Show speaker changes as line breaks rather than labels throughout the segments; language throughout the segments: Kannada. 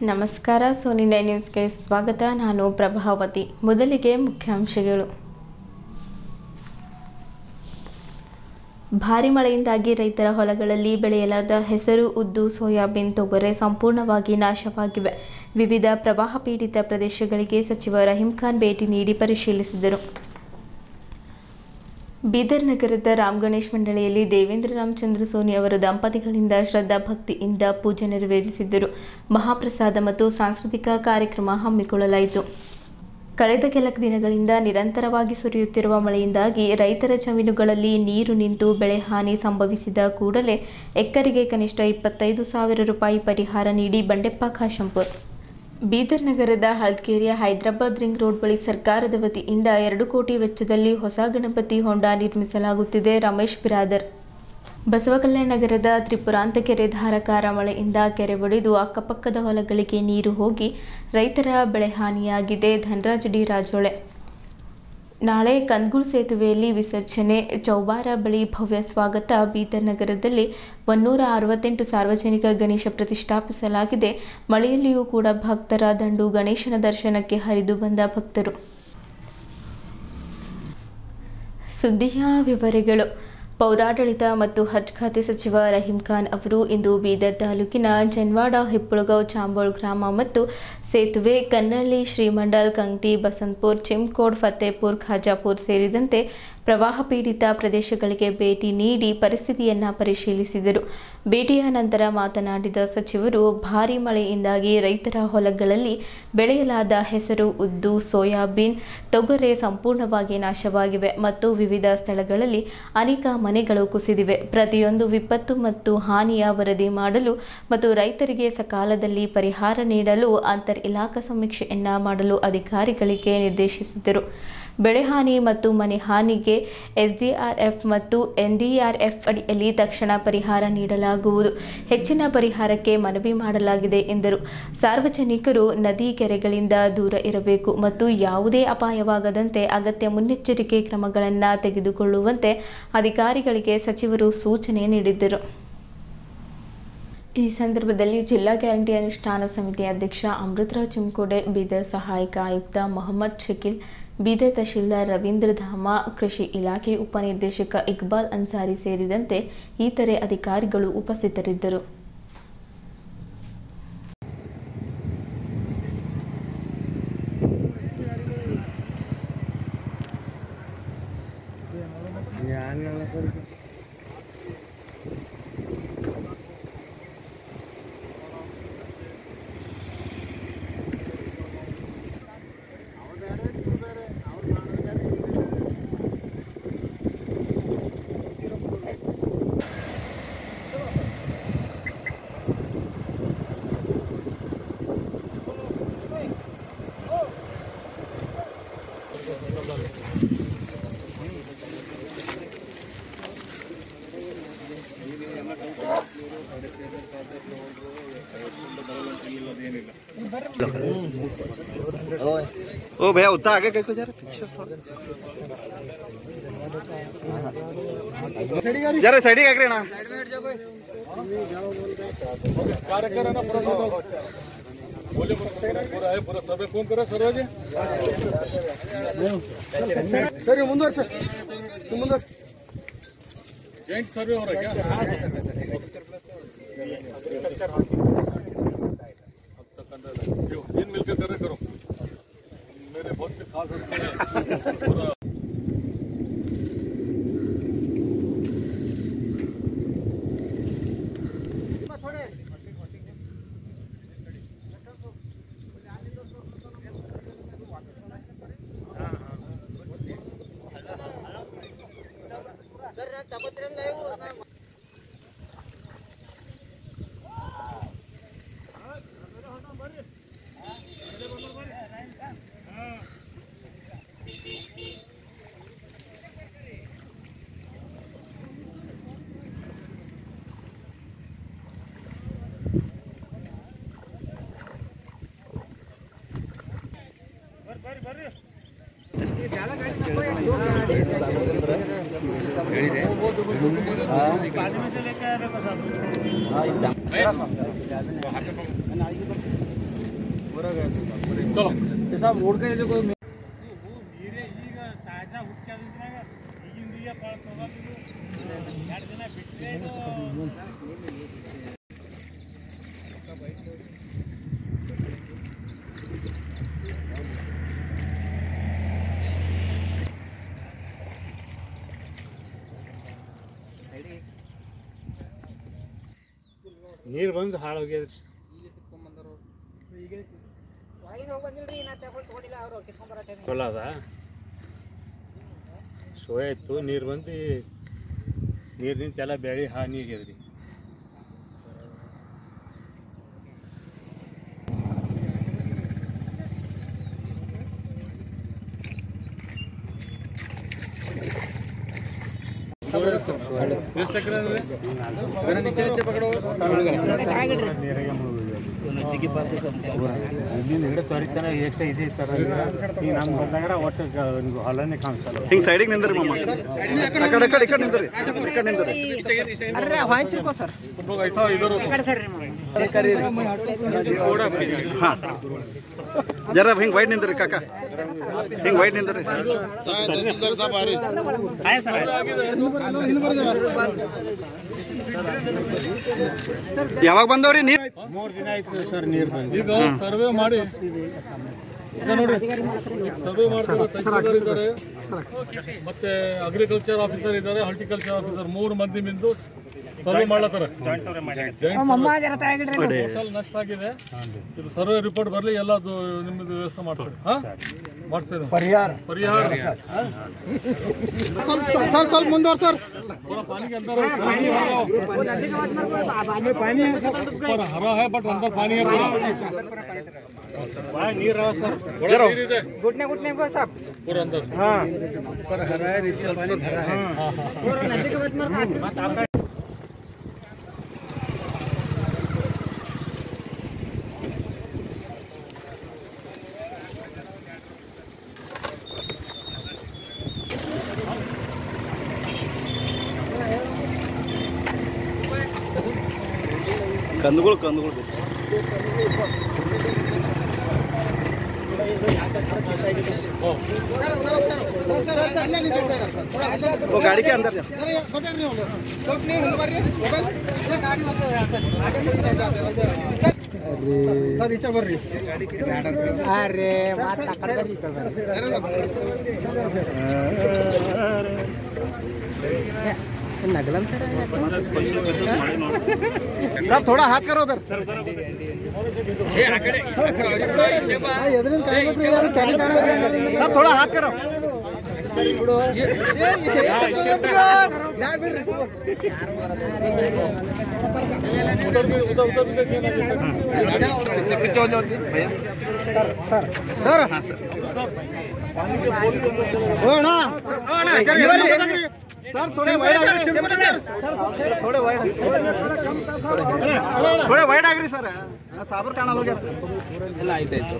ನಮಸ್ಕಾರ. ಸೋನಿ ನ್ಯೂಸ್ಗೆ ಸ್ವಾಗತ. ನಾನು ಪ್ರಭಾವತಿ. ಮೊದಲಿಗೆ ಮುಖ್ಯಾಂಶಗಳು. ಭಾರಿ ಮಳೆಯಿಂದಾಗಿ ರೈತರ ಹೊಲಗಳಲ್ಲಿ ಬೆಳೆಯಲಾದ ಹೆಸರು, ಉದ್ದು, ಸೋಯಾಬೀನ್, ತೊಗರೆ ಸಂಪೂರ್ಣವಾಗಿ ನಾಶವಾಗಿವೆ. ವಿವಿಧ ಪ್ರವಾಹ ಪೀಡಿತ ಪ್ರದೇಶಗಳಿಗೆ ಸಚಿವ ರಹೀಂ ಖಾನ್ ಭೇಟಿ ನೀಡಿ ಪರಿಶೀಲಿಸಿದರು. ಬೀದರ್ ನಗರದ ರಾಮ್ ಗಣೇಶ್ ಮಂಡಳಿಯಲ್ಲಿ ದೇವೇಂದ್ರ ರಾಮಚಂದ್ರ ಸೋನಿ ಅವರ ದಂಪತಿಗಳಿಂದ ಶ್ರದ್ಧಾ ಭಕ್ತಿಯಿಂದ ಪೂಜೆ ನೆರವೇರಿಸಿದ್ದರು. ಮಹಾಪ್ರಸಾದ ಮತ್ತು ಸಾಂಸ್ಕೃತಿಕ ಕಾರ್ಯಕ್ರಮ ಹಮ್ಮಿಕೊಳ್ಳಲಾಯಿತು. ಕಳೆದ ಕೆಲ ದಿನಗಳಿಂದ ನಿರಂತರವಾಗಿ ಸುರಿಯುತ್ತಿರುವ ಮಳೆಯಿಂದಾಗಿ ರೈತರ ಜಮೀನುಗಳಲ್ಲಿ ನೀರು ನಿಂತು ಬೆಳೆ ಹಾನಿ ಸಂಭವಿಸಿದ ಕೂಡಲೇ ಎಕರೆಗೆ ಕನಿಷ್ಠ 25,000 ರೂಪಾಯಿ ಪರಿಹಾರ ನೀಡಿ ಬಂಡೆಪ್ಪ ಕಾಶಂಪುರ್. ಬೀದರ್ ನಗರದ ಹಳ್ದಕೇರಿಯ ಹೈದರಾಬಾದ್ ರಿಂಗ್ ರೋಡ್ ಬಳಿ ಸರ್ಕಾರದ ವತಿಯಿಂದ 2 ಕೋಟಿ ವೆಚ್ಚದಲ್ಲಿ ಹೊಸ ಗಣಪತಿ ಹೊಂಡ ನಿರ್ಮಿಸಲಾಗುತ್ತಿದೆ. ರಮೇಶ್ ಬಿರಾದರ್. ಬಸವಕಲ್ಯಾಣ ನಗರದ ತ್ರಿಪುರಾಂತ ಕೆರೆ ಧಾರಾಕಾರ ಮಳೆಯಿಂದ ಕೆರೆ ಒಡೆದು ಅಕ್ಕಪಕ್ಕದ ಹೊಲಗಳಿಗೆ ನೀರು ಹೋಗಿ ರೈತರ ಬೆಳೆ ಹಾನಿಯಾಗಿದೆ. ಧನರಾಜ್ ಡಿ ರಾಜೋಳೆ. ನಾಳೆ ಕಂದಗೂಳು ಸೇತುವೆಯಲ್ಲಿ ವಿಸರ್ಜನೆ, ಚೌಬಾರ ಬಳಿ ಭವ್ಯ ಸ್ವಾಗತ. ಬೀದರ್ ನಗರದಲ್ಲಿ 168 ಸಾರ್ವಜನಿಕ ಗಣೇಶ ಪ್ರತಿಷ್ಠಾಪಿಸಲಾಗಿದೆ. ಮಳೆಯಲ್ಲಿಯೂ ಕೂಡ ಭಕ್ತರ ದಂಡು ಗಣೇಶನ ದರ್ಶನಕ್ಕೆ ಹರಿದು ಬಂದ ಭಕ್ತರು. ಸುದ್ದಿಯ ವಿವರಗಳು. ಪೌರಾಡಳಿತ ಮತ್ತು ಹಜ್ ಖಾತೆ ಸಚಿವ ರಹೀಂ ಖಾನ್ ಅವರು ಇಂದು ಬೀದರ್ ತಾಲೂಕಿನ ಜನ್ವಾಡ, ಹಿಪ್ಪಳಗಾಂವ್, ಚಾಂಬೋಳ್ ಗ್ರಾಮ ಮತ್ತು ಸೇತುವೆ, ಕನ್ನಳ್ಳಿ, ಶ್ರೀಮಂಡಲ್, ಕಂಗ್ಟಿ, ಬಸಂತಪುರ್, ಚಿಮ್ಕೋಡ್, ಫತೇಪುರ್, ಖಾಜಾಪುರ್ ಸೇರಿದಂತೆ ಪ್ರವಾಹ ಪೀಡಿತ ಪ್ರದೇಶಗಳಿಗೆ ಭೇಟಿ ನೀಡಿ ಪರಿಸ್ಥಿತಿಯನ್ನು ಪರಿಶೀಲಿಸಿದರು. ಭೇಟಿಯ ನಂತರ ಮಾತನಾಡಿದ ಸಚಿವರು, ಭಾರೀ ಮಳೆಯಿಂದಾಗಿ ರೈತರ ಹೊಲಗಳಲ್ಲಿ ಬೆಳೆಯಲಾದ ಹೆಸರು, ಉದ್ದು, ಸೋಯಾಬೀನ್, ತೊಗರೆ ಸಂಪೂರ್ಣವಾಗಿ ನಾಶವಾಗಿವೆ ಮತ್ತು ವಿವಿಧ ಸ್ಥಳಗಳಲ್ಲಿ ಅನೇಕ ಮನೆಗಳು ಕುಸಿದಿವೆ. ಪ್ರತಿಯೊಂದು ವಿಪತ್ತು ಮತ್ತು ಹಾನಿಯ ವರದಿ ಮಾಡಲು ಮತ್ತು ರೈತರಿಗೆ ಸಕಾಲದಲ್ಲಿ ಪರಿಹಾರ ನೀಡಲು ಅಂತರ್ ಇಲಾಖಾ ಸಮೀಕ್ಷೆಯನ್ನು ಮಾಡಲು ಅಧಿಕಾರಿಗಳಿಗೆ ನಿರ್ದೇಶಿಸಿದರು. ಬೆಳೆ ಹಾನಿ ಮತ್ತು ಮನೆ ಹಾನಿಗೆ ಎಸ್ಡಿಆರ್ಎಫ್ ಮತ್ತು ಎನ್ಡಿಆರ್ಎಫ್ ಅಡಿಯಲ್ಲಿ ತಕ್ಷಣ ಪರಿಹಾರ ನೀಡಲಾಗುವುದು. ಹೆಚ್ಚಿನ ಪರಿಹಾರಕ್ಕೆ ಮನವಿ ಮಾಡಲಾಗಿದೆ ಎಂದರು. ಸಾರ್ವಜನಿಕರು ನದಿ, ಕೆರೆಗಳಿಂದ ದೂರ ಇರಬೇಕು ಮತ್ತು ಯಾವುದೇ ಅಪಾಯವಾಗದಂತೆ ಅಗತ್ಯ ಮುನ್ನೆಚ್ಚರಿಕೆ ಕ್ರಮಗಳನ್ನು ತೆಗೆದುಕೊಳ್ಳುವಂತೆ ಅಧಿಕಾರಿಗಳಿಗೆ ಸಚಿವರು ಸೂಚನೆ ನೀಡಿದರು. ಈ ಸಂದರ್ಭದಲ್ಲಿ ಜಿಲ್ಲಾ ಗ್ಯಾರಂಟಿ ಅನುಷ್ಠಾನ ಸಮಿತಿ ಅಧ್ಯಕ್ಷ ಅಮೃತರಾವ್ ಚಿಮ್ಕೋಡೆ, ಬೀದರ್ ಸಹಾಯಕ ಆಯುಕ್ತ ಮೊಹಮ್ಮದ್ ಶಕೀಲ್, ಬೀದರ್ ತಹಶೀಲ್ದಾರ್ ರವೀಂದ್ರ ಧಾಮ, ಕೃಷಿ ಇಲಾಖೆ ಉಪನಿರ್ದೇಶಕ ಇಕ್ಬಾಲ್ ಅನ್ಸಾರಿ ಸೇರಿದಂತೆ ಇತರೆ ಅಧಿಕಾರಿಗಳು ಉಪಸ್ಥಿತರಿದ್ದರು.
ओ भैया उतना आगे कहीं को जा रहा पीछे जरा साइड ही ना कार्य करा ना पूरा बोले पूरा है पूरा सर्वे कौन करा सर्वे सर मुंदर सर मुंदर जॉइंट सर्वे हो रहा है क्या दिन मिलकर कर करो मेरे बहुत से खास चलो
रोड का
ನೀರು ಬಂದು ಹಾಳಾಗ್ಯದ್ರಿ. ಹೊಲ ಅದ ಸೋಯಾಯ್ತು, ನೀರು ಬಂದು ನೀರು ನಿಂತು ಎಲ್ಲ ಬೆಳೆ ಹಾನಿ ಆಗ್ಯದ್ರಿ. ಇಲ್ಲಿಂದ ತೊರಿತಾನ ಎಕ್ಸ್ಟ್ರಾ ಇದೆ ಇರ್ತಾರ. ಈಗ ನಮ್ಗೆ ಬಂದಾಗ ಒಟ್ಟು ಹೊಲನೇ ಕಾಣಿಸ್ತಲ್ಲ.
ಹಿಂಗೆ ಸೈಡಿಗೆ ನಿಂದ್ರಿ ಮಾಮ, ಆ ಕಡೆ ಈ ಕಡೆ ನಿಂದ್ರಿ, ಈ ಕಡೆ ನಿಂದ್ರಿ. ಹಾಂ ಜರ ಹಿಂಗೆ ವೈಡ್ ನಿಂದ್ರಿ ಕಾಕ, ಹಿಂಗೆ ವೈಡ್ ನಿಂದ್ರಿ. ಯಾವಾಗ ಬಂದವ್ರಿ ನೀರು?
3 ದಿನ ಆಯ್ತು ಸರ್ ನೀರು ಬಂದು.
ಈಗ ಸರ್ವೆ ಮಾಡಿ ಈಗ ನೋಡಿ, ಸರ್ವೆ ಮಾಡ್ತಾರೆ, ತಹಸೀಲ್ದಾರ್ ಇದ್ದಾರೆ, ಮತ್ತೆ ಅಗ್ರಿಕಲ್ಚರ್ ಆಫೀಸರ್ ಇದ್ದಾರೆ, ಹಾರ್ಟಿಕಲ್ಚರ್ ಆಫೀಸರ್ 3 ಮಂದಿ ಬಿಂದು ಸರ್ವೆ ಮಾಡ್ಲತ್ತಾರ. ಟೋಟಲ್ ನಷ್ಟ ಆಗಿದೆ. ಇದು ಸರ್ವೆ ರಿಪೋರ್ಟ್ ಬರಲಿ, ಎಲ್ಲ ನಿಮ್ಮದು ವ್ಯವಸ್ಥೆ ಮಾಡ್ತಾರೆ. ಮಾಡ್ತೇವೆ ಪರಿಹಾರ
ಸರ್ ಸ್ವಲ್ಪ ಮುಂದುವರ್ ಸರ್.
पानी के अंदर पानी है सर, पर हरा है बट अंदर पानी है पूरा.
ನೀರು ಅವ ಸರ್,
बड़ा नीर ಇದೆ
घुटने को सब
पूरा अंदर.
ಹಾಂ
पर हरा है, नीचे पानी भरा है. कंदगुल वो गाड़ी के अंदर जा.
अरे नगलन सर
साहब थोड़ा हाथ करो उधर. साहब थोड़ा हाथ करो. सर थोड़े ವೈಡ್ ಆಗ್ರಿ ಸರ್. ಸಾಬರ್ ಕಾಣಲ್ಲ ಹೋಗ್ಯಾರ ಎಲ್ಲ. ಆಯ್ತಾಯ್ತು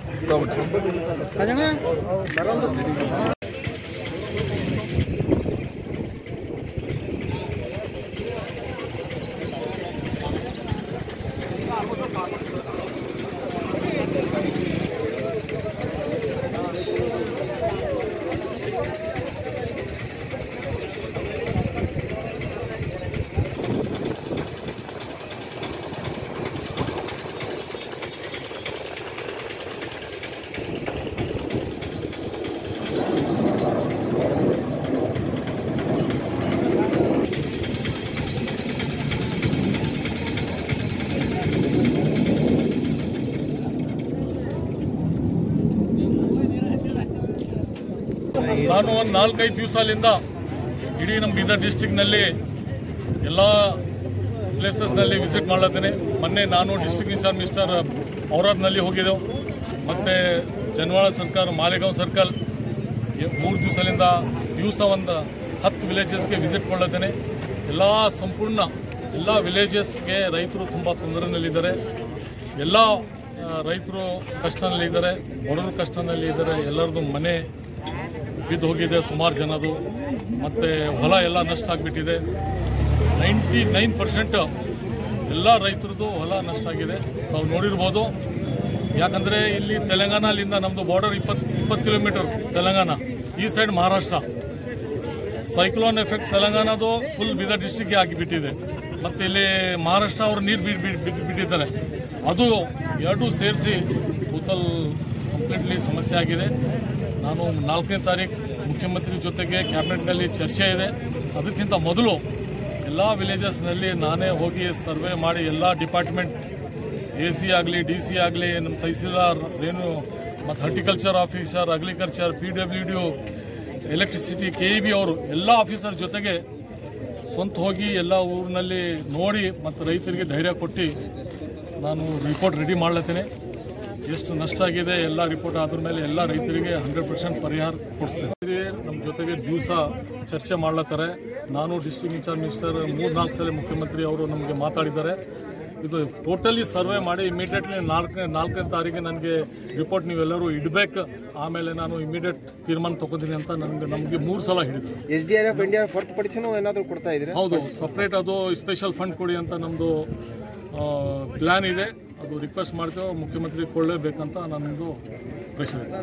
ನಾನು ಒಂದು 4-5 ದಿವಸದಿಂದ ಇಡೀ ನಮ್ಮ ಬೀದರ್ ಡಿಸ್ಟ್ರಿಕ್ಟ್ನಲ್ಲಿ ಎಲ್ಲ ಪ್ಲೇಸಸ್ನಲ್ಲಿ ವಿಸಿಟ್ ಮಾಡ್ಲತ್ತೇನೆ. ಮೊನ್ನೆ ನಾನು ಡಿಸ್ಟ್ರಿಕ್ಟ್ ಇನ್ಚಾರ್ಜ್ ಮಿನಿಸ್ಟರ್ ಔರಾದ್ನಲ್ಲಿ ಹೋಗಿದ್ದೆವು, ಮತ್ತು ಜನವಾಳ ಸರ್ಕಲ್, ಮಾಲೆಗಾಂವ್ ಸರ್ಕಲ್ 3 ದಿವಸದಿಂದ ಒಂದು 10 ವಿಲೇಜಸ್ಗೆ ವಿಸಿಟ್ ಮಾಡ್ಲತ್ತೇನೆ. ಎಲ್ಲ ಸಂಪೂರ್ಣ ಎಲ್ಲ ವಿಲೇಜಸ್ಗೆ ರೈತರು ತುಂಬ ತೊಂದರೆಯಲ್ಲಿದ್ದಾರೆ. ಎಲ್ಲ ರೈತರು ಕಷ್ಟನಲ್ಲಿದ್ದಾರೆ, ಬಡವರು ಕಷ್ಟನಲ್ಲಿದ್ದಾರೆ. ಎಲ್ಲರದು ಮನೆ ಬಿದ್ದು ಹೋಗಿದೆ, ಸುಮಾರು ಜನದು, ಮತ್ತು ಹೊಲ ಎಲ್ಲ ನಷ್ಟ ಆಗಿಬಿಟ್ಟಿದೆ. 99% ಎಲ್ಲ ರೈತರದ್ದು ಹೊಲ ನಷ್ಟ ಆಗಿದೆ. ನಾವು ನೋಡಿರ್ಬೋದು, ಯಾಕಂದ್ರೆ ಇಲ್ಲಿ ತೆಲಂಗಾಣದಿಂದ ನಮ್ದು ಬಾರ್ಡರ್ 20 ಕಿಲೋಮೀಟರ್ ತೆಲಂಗಾಣ, ಈ ಸೈಡ್ ಮಹಾರಾಷ್ಟ್ರ. ಸೈಕ್ಲೋನ್ ಎಫೆಕ್ಟ್ ತೆಲಂಗಾಣದು ಫುಲ್ ಬೀದರ್ ಡಿಸ್ಟಿಕ್ಗೆ ಆಗಿಬಿಟ್ಟಿದೆ, ಮತ್ತೆ ಇಲ್ಲಿ ಮಹಾರಾಷ್ಟ್ರ ಅವರು ನೀರು ಬಿಟ್ಟಿದ್ದಾರೆ. ಅದು ಎರಡೂ ಸೇರಿಸಿ ಕೂತಲ್ ಕಂಪ್ಲೀಟ್ಲಿ ಸಮಸ್ಯೆ ಆಗಿದೆ. ನಾನು 4ನೇ ತಾರೀಕು ಮುಖ್ಯಮಂತ್ರಿ ಜೊತೆಗೆ ಕ್ಯಾಬಿನೆಟ್ನಲ್ಲಿ ಚರ್ಚೆ ಇದೆ. ಅದಕ್ಕಿಂತ ಮೊದಲು ಎಲ್ಲ ವಿಲೇಜಸ್ನಲ್ಲಿ ನಾನೇ ಹೋಗಿ ಸರ್ವೆ ಮಾಡಿ ಎಲ್ಲ ಡಿಪಾರ್ಟ್ಮೆಂಟ್ AC ಆಗಲಿ DC ಆಗಲಿ, ನಮ್ಮ ತಹಸೀಲ್ದಾರ್ ಏನು ಮತ್ತು horticulture officer, agriculture, PWD, electricity, KEB ಅವರು ಎಲ್ಲ ಆಫೀಸರ್ ಜೊತೆಗೆ ಸ್ವಂತ ಹೋಗಿ ಎಲ್ಲ ಊರಿನಲ್ಲಿ ನೋಡಿ ಮತ್ತು ರೈತರಿಗೆ ಧೈರ್ಯ ಕೊಟ್ಟು ನಾನು ರಿಪೋರ್ಟ್ ರೆಡಿ ಮಾಡ್ಲತ್ತೇನೆ. ಎಷ್ಟು ನಷ್ಟ ಆಗಿದೆ ಎಲ್ಲ ರಿಪೋರ್ಟ್ ಆದ್ರ ಮೇಲೆ ಎಲ್ಲ ರೈತರಿಗೆ 100% ಪರಿಹಾರ ಕೊಡಿಸ್ತೇನೆ. ನಮ್ಮ ಜೊತೆಗೆ ದಿವಸ ಚರ್ಚೆ ಮಾಡ್ಲತ್ತಾರೆ. ನಾನು ಡಿಸ್ಟ್ರಿಕ್ಟ್ ಇನ್ಚಾರ್ಜ್ ಮಿನಿಸ್ಟರ್ 3-4 ಸಲ ಮುಖ್ಯಮಂತ್ರಿ ಅವರು ನಮಗೆ ಮಾತಾಡಿದ್ದಾರೆ. ಇದು ಟೋಟಲಿ ಸರ್ವೆ ಮಾಡಿ ಇಮಿಡಿಯೇಟ್ಲಿ 4ನೇ ತಾರೀಕಿಗೆ ನನಗೆ ರಿಪೋರ್ಟ್ ನೀವೆಲ್ಲರೂ ಇಡಬೇಕು, ಆಮೇಲೆ ನಾನು ಇಮಿಡಿಯೇಟ್ ತೀರ್ಮಾನ ತಗೋತೀನಿ ಅಂತ ನಮಗೆ 3 ಸಲ ಹೇಳಿದ್ರು.
SDRF NDRF ಹೊರತುಪಡಿಸಿನೂ ಏನಾದರೂ ಕೊಡ್ತಾ ಇದ್ರೆ?
ಹೌದು, ಸಪ್ರೇಟ್ ಅದು ಸ್ಪೆಷಲ್ ಫಂಡ್ ಕೊಡಿ ಅಂತ ನಮ್ಮದು ಪ್ಲಾನ್ ಇದೆ. ಅದು ರಿಕ್ವೆಸ್ಟ್ ಮಾಡ್ತೇವೆ, ಮುಖ್ಯಮಂತ್ರಿ ಕೊಳ್ಳೇಬೇಕಂತ ನಮ್ಮದು ಪ್ರೆಷರ್ ಇದೆ.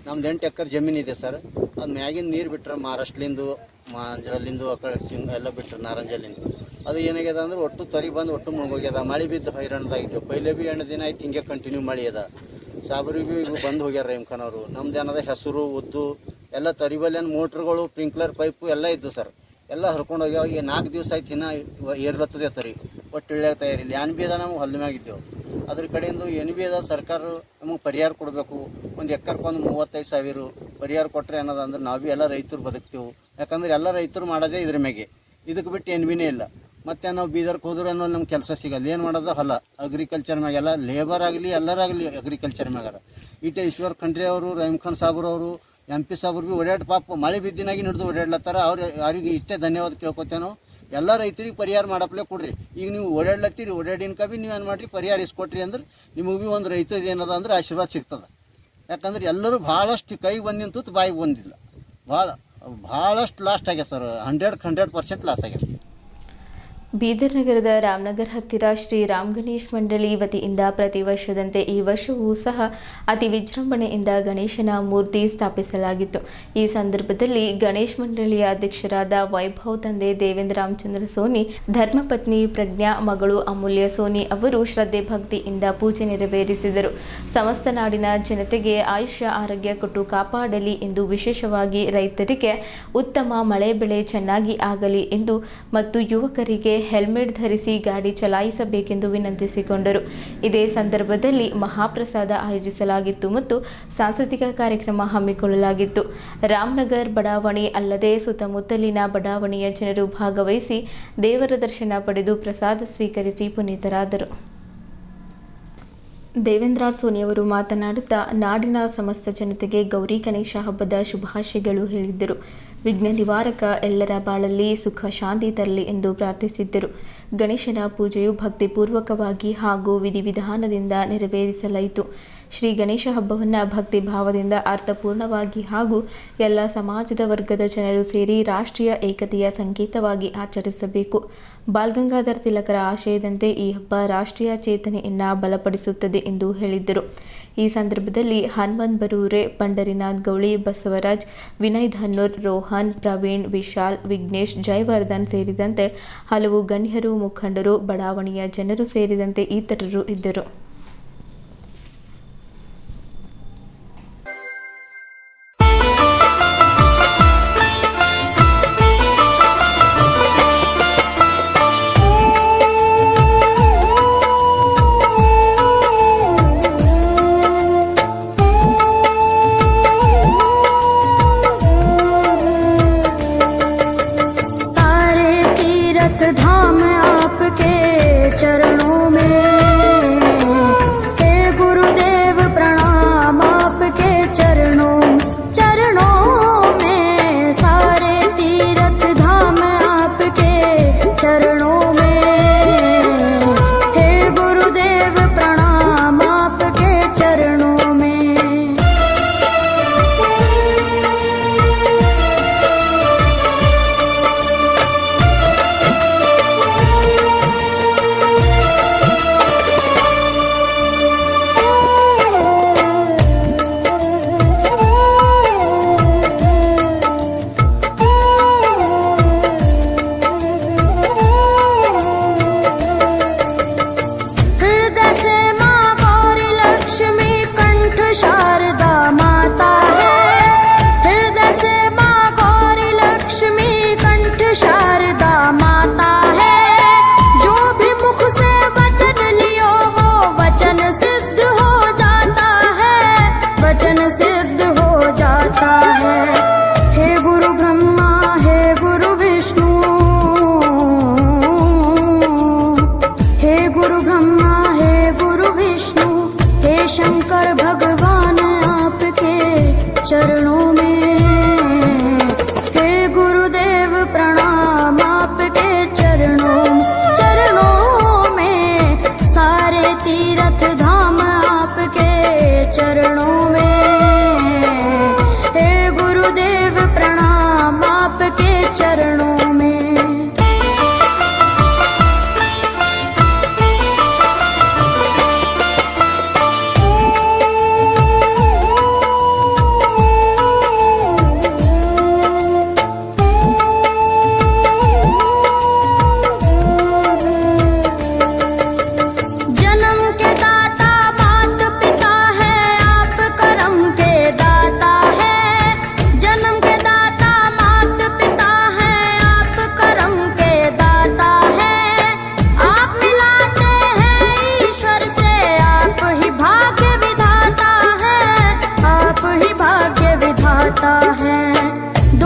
ನಮ್ದು 8 ಎಕರೆ ಜಮೀನು ಇದೆ ಸರ್. ಅದು ಮ್ಯಾಗಿನ ನೀರು ಬಿಟ್ರೆ ಮಹಾರಾಷ್ಟ್ರಲಿಂದು, ಮಾಂಜರಲ್ಲಿಂದು, ಆ ಕಡೆ ಎಲ್ಲ ಬಿಟ್ರೆ ನಾರಂಜಲ್ಲಿಂದು ಅದು ಏನಾಗ್ಯದ ಅಂದ್ರೆ ಒಟ್ಟು ತರಿ ಬಂದು ಒಟ್ಟು ಮುಳುಗೋಗ್ಯದ. ಮಳೆ ಬಿದ್ದು ಹೈರಾಣದಾಗಿದ್ದೆವು. ಪೈಲೆ ಬಿ 8 ದಿನ ಆಯ್ತು ಹಿಂಗೆ ಕಂಟಿನ್ಯೂ ಮಳೆ ಅದ. ಸಾಬರಿಗೆ ಈಗ ಬಂದು ಹೋಗ್ಯಾರ ರಹೀಮ್ ಖಾನ್ ಅವರು. ನಮ್ದು ಏನದ ಹೆಸರು ಉದ್ದು ಎಲ್ಲ ತರಿಬಲ್ಲೇನು ಮೋಟ್ರ್ಗಳು, ಸ್ಪ್ರಿಂಕ್ಲರ್ ಪೈಪು ಎಲ್ಲ ಇದ್ದು ಸರ್. ಎಲ್ಲ ಹರ್ಕೊಂಡು ಹೋಗ್ಯಾವ. ಈಗ 4 ದಿವಸ ಆಯ್ತು ಇನ್ನೂ ಏರ್ಲತ್ತದೆ ತರಿ. ಒಟ್ಟು ಇಳ್ಯಾಗ ತಯಾರಿಲ್ಲ. ಏನು ಬಿ ಅದ ನಾವು ಹೊಲ ಮ್ಯಾಗಿದ್ದೆವು. ಅದ್ರ ಕಡೆಯಿಂದ ಏನು ಬಿ ಅದ ಸರ್ಕಾರ ನಮಗೆ ಪರಿಹಾರ ಕೊಡಬೇಕು. ಒಂದು ಎಕರ್ಕೊಂದು 35,000 ಪರಿಹಾರ ಕೊಟ್ಟರೆ ಏನದ ಅಂದ್ರೆ ನಾವು ಬಿ ಎಲ್ಲ ರೈತರು ಬದುಕ್ತೇವೆ. ಯಾಕಂದ್ರೆ ಎಲ್ಲ ರೈತರು ಮಾಡೋದೇ ಇದ್ರ ಮ್ಯಾಗೆ. ಇದಕ್ಕೆ ಬಿಟ್ಟು ಏನು ಬಿನೇ ಇಲ್ಲ. ಮತ್ತು ನಾವು ಬೀದರ್ಗೆ ಹೋದ್ರೆ ಅನ್ನೋ ನಮ್ಗೆ ಕೆಲಸ ಸಿಗಲ್ಲ. ಏನು ಮಾಡೋದು ಹೊಲ ಅಗ್ರಿಕಲ್ಚರ್ ಮ್ಯಾಗೆಲ್ಲ ಲೇಬರ್ ಆಗಲಿ ಎಲ್ಲರಾಗಲಿ ಅಗ್ರಿಕಲ್ಚರ್ ಮ್ಯಾಗಾರ. ಈಶ್ವರ್ ಖಂಡ್ರೆ ಅವರು, ರಹೀಮ್ ಖಾನ್ ಸಾಬ್ರವರು, MP ಸಾಬ್ರು ಬಿ ಓಡಾಡಿ ಪಾಪ ಮಳೆ ಬಿದ್ದಿನಾಗಿ ಹಿಡಿದು ಓಡಾಡ್ಲತ್ತಾರ. ಅವ್ರಿಗೆ ಇಷ್ಟೇ ಧನ್ಯವಾದ ಕೇಳ್ಕೊತೇನೋ. ಎಲ್ಲ ರೈತರಿಗೆ ಪರಿಹಾರ ಮಾಡಪ್ಲೆ ಕೊಡ್ರಿ. ಈಗ ನೀವು ಓಡಾಡ್ಲತ್ತೀರಿ, ಓಡಾಡಿನ್ಕ ಬಿ ನೀವು ಏನು ಮಾಡಿರಿ ಪರಿಹಾರ ಇಸ್ಕೊಟ್ರಿ ಅಂದ್ರೆ ನಿಮಗೆ ಬಿ ಒಂದು ರೈತದ ಏನದ ಅಂದ್ರೆ ಆಶೀರ್ವಾದ ಸಿಗ್ತದೆ. ಯಾಕಂದ್ರೆ ಎಲ್ಲರೂ ಭಾಳಷ್ಟು ಕೈಗೆ ಬಂದು ನಿಂತು ಬಾಯಿಗೆ ಬಂದಿಲ್ಲ. ಭಾಳಷ್ಟು ಲಾಸ್ಟ್ ಆಗ್ಯದ ಸರ್. 100% ಲಾಸ್ ಆಗ್ಯದ.
ಬೀದರ್ ನಗರದ ರಾಮನಗರ್ ಹತ್ತಿರ ಶ್ರೀ ರಾಮ್ ಗಣೇಶ್ ಮಂಡಳಿ ವತಿಯಿಂದ ಪ್ರತಿ ವರ್ಷದಂತೆ ಈ ವರ್ಷವೂ ಸಹ ಅತಿ ವಿಜೃಂಭಣೆಯಿಂದ ಗಣೇಶನ ಮೂರ್ತಿ ಸ್ಥಾಪಿಸಲಾಗಿತ್ತು. ಈ ಸಂದರ್ಭದಲ್ಲಿ ಗಣೇಶ್ ಮಂಡಳಿಯ ಅಧ್ಯಕ್ಷರಾದ ವೈಭವ್ ತಂದೆ ದೇವೇಂದ್ರ ರಾಮಚಂದ್ರ ಸೋನಿ, ಧರ್ಮಪತ್ನಿ ಪ್ರಜ್ಞಾ, ಮಗಳು ಅಮೂಲ್ಯ ಸೋನಿ ಅವರು ಶ್ರದ್ಧೆ ಭಕ್ತಿಯಿಂದ ಪೂಜೆ ನೆರವೇರಿಸಿದರು. ಸಮಸ್ತ ನಾಡಿನ ಜನತೆಗೆ ಆಯುಷ್ಯ ಆರೋಗ್ಯ ಕೊಟ್ಟು ಕಾಪಾಡಲಿ ಎಂದು, ವಿಶೇಷವಾಗಿ ರೈತರಿಗೆ ಉತ್ತಮ ಮಳೆ ಬೆಳೆ ಚೆನ್ನಾಗಿ ಆಗಲಿ ಎಂದು ಮತ್ತು ಯುವಕರಿಗೆ ಹೆಲ್ಮೆಟ್ ಧರಿಸಿ ಗಾಡಿ ಚಲಾಯಿಸಬೇಕೆಂದು ವಿನಂತಿಸಿಕೊಂಡರು. ಇದೇ ಸಂದರ್ಭದಲ್ಲಿ ಮಹಾಪ್ರಸಾದ ಆಯೋಜಿಸಲಾಗಿತ್ತು ಮತ್ತು ಸಾಂಸ್ಕೃತಿಕ ಕಾರ್ಯಕ್ರಮ ಹಮ್ಮಿಕೊಳ್ಳಲಾಗಿತ್ತು. ರಾಮನಗರ್ ಬಡಾವಣೆ ಅಲ್ಲದೆ ಸುತ್ತಮುತ್ತಲಿನ ಬಡಾವಣೆಯ ಜನರು ಭಾಗವಹಿಸಿ ದೇವರ ದರ್ಶನ ಪಡೆದು ಪ್ರಸಾದ ಸ್ವೀಕರಿಸಿ ಪುನೀತರಾದರು. ದೇವೇಂದ್ರ ಸೋನಿಯವರು ಮಾತನಾಡುತ್ತಾ ನಾಡಿನ ಸಮಸ್ತ ಜನತೆಗೆ ಗೌರಿ ಗಣೇಶ ಹಬ್ಬದ ಶುಭಾಶಯಗಳು ಹೇಳಿದ್ದರು. ವಿಘ್ನ ನಿವಾರಕ ಎಲ್ಲರ ಬಾಳಲ್ಲಿ ಸುಖ ಶಾಂತಿ ತರಲಿ ಎಂದು ಪ್ರಾರ್ಥಿಸಿದ್ದರು. ಗಣೇಶನ ಪೂಜೆಯು ಭಕ್ತಿಪೂರ್ವಕವಾಗಿ ಹಾಗೂ ವಿಧಿವಿಧಾನದಿಂದ ನೆರವೇರಿಸಲಾಯಿತು. ಶ್ರೀ ಗಣೇಶ ಹಬ್ಬವನ್ನು ಭಕ್ತಿ ಭಾವದಿಂದ ಅರ್ಥಪೂರ್ಣವಾಗಿ ಹಾಗೂ ಎಲ್ಲ ಸಮಾಜದ ವರ್ಗದ ಜನರು ಸೇರಿ ರಾಷ್ಟ್ರೀಯ ಏಕತೆಯ ಸಂಕೇತವಾಗಿ ಆಚರಿಸಬೇಕು. ಬಾಲಗಂಗಾಧರ ತಿಲಕರ ಆಶಯದಂತೆ ಈ ಹಬ್ಬ ರಾಷ್ಟ್ರೀಯ ಚೇತನೆಯನ್ನು ಬಲಪಡಿಸುತ್ತದೆ ಎಂದು ಹೇಳಿದ್ದರು. ಈ ಸಂದರ್ಭದಲ್ಲಿ ಹನುಮಂತ್ ಬರೂರೆ, ಪಂಡರಿನಾಥ್ ಗೌಳಿ, ಬಸವರಾಜ್, ವಿನಯ್ ಧನ್ನೂರ್, ರೋಹನ್, ಪ್ರವೀಣ್, ವಿಶಾಲ್, ವಿಘ್ನೇಶ್, ಜಯವರ್ಧನ್ ಸೇರಿದಂತೆ ಹಲವು ಗಣ್ಯರು, ಮುಖಂಡರು, ಬಡಾವಣೆಯ ಜನರು ಸೇರಿದಂತೆ ಇತರರು ಇದ್ದರು.
धाम आपके चरणों में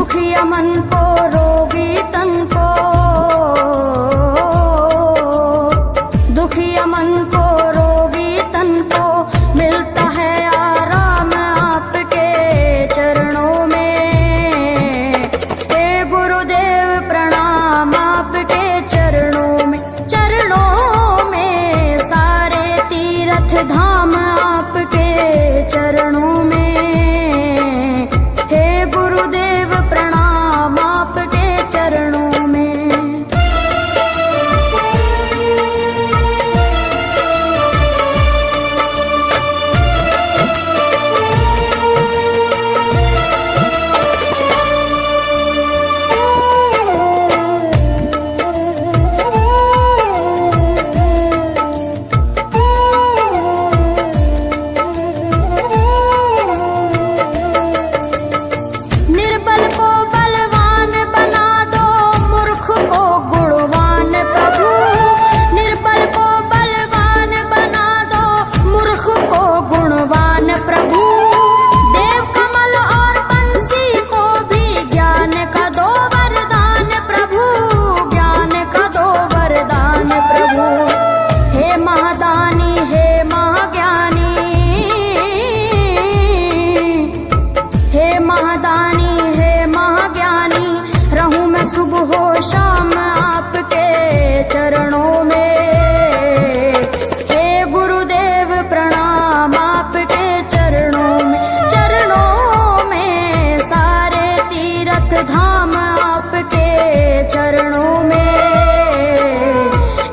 दुखिया मन को रोगी तन को, दुखिया मन को रोगी तन को मिलता है आराम आपके चरणों में। हे गुरुदेव प्रणाम आपके चरणों में, चरणों में सारे तीर्थ धाम आपके चरणों में। हे गुरुदेव प्रणाम आपके चरणों में। निर्बल को बलवान बना दो, मूर्ख को गुणवान प्रभु। निर्बल को बलवान बना दो, मूर्ख को गुणवान प्रभु। देव कमल और बंसी को भी ज्ञान का दो वरदान प्रभु, ज्ञान का दो वरदान प्रभु। हे महादानी हे महाज्ञानी, हे महादानी हे महाज्ञानी, रहूं मैं सुबह हो शाम आपके चरणों में। हे गुरुदेव प्रणाम आपके चरणों में, चरणों में सारे तीर्थ धाम आपके चरणों में।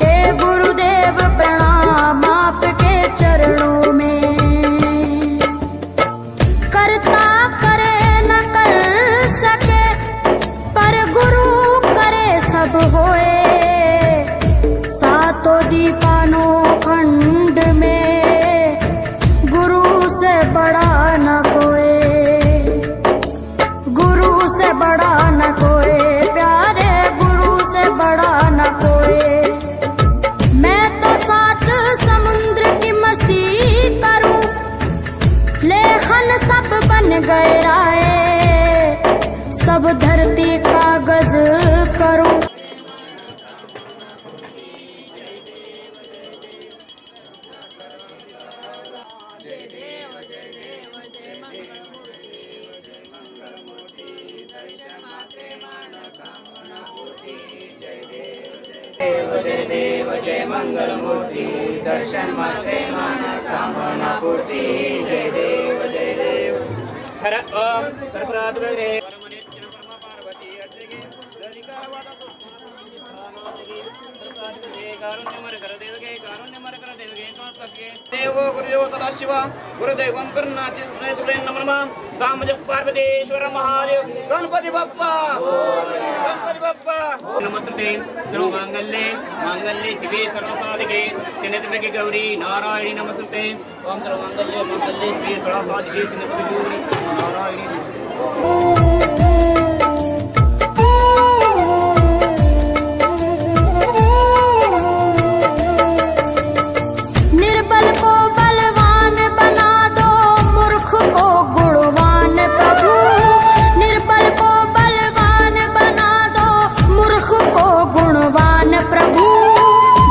हे गुरुदेव प्रणाम आपके चरणों में। करता करे न कर सके, पर गुरु करे सब होए। सातों दीपानों खंड में गुरु से बड़ा न कोई, गुरु से बड़ा न कोई प्यारे, गुरु से बड़ा न कोई। मैं तो सात समुद्र की मछली करूं, लेखन सब बन गए राय, सब धरती कागज करूं।
हर ओम सर्वरात्रे
देवो गुरुदेव सदाशिव गुरुदेवं कर्णाची स्नेह नमः सामज पार्वतीश्वर महादेव गणपति बप्पा, गणपति बप्पा। नमस्ते सर्वमंगले मंगले शिवे सर्वसाधिके शरण्ये गौरी नारायणी नमस्ते। ओम सर्वमंगले मंगले शिवे सर्वसाधिके शरण्ये गौरी नारायणी नमस्ते।
निर्बल को बलवान बना दो, मूर्ख को गुणवान प्रभु। निर्बल को बलवान बना दो, मूर्ख को गुणवान प्रभु।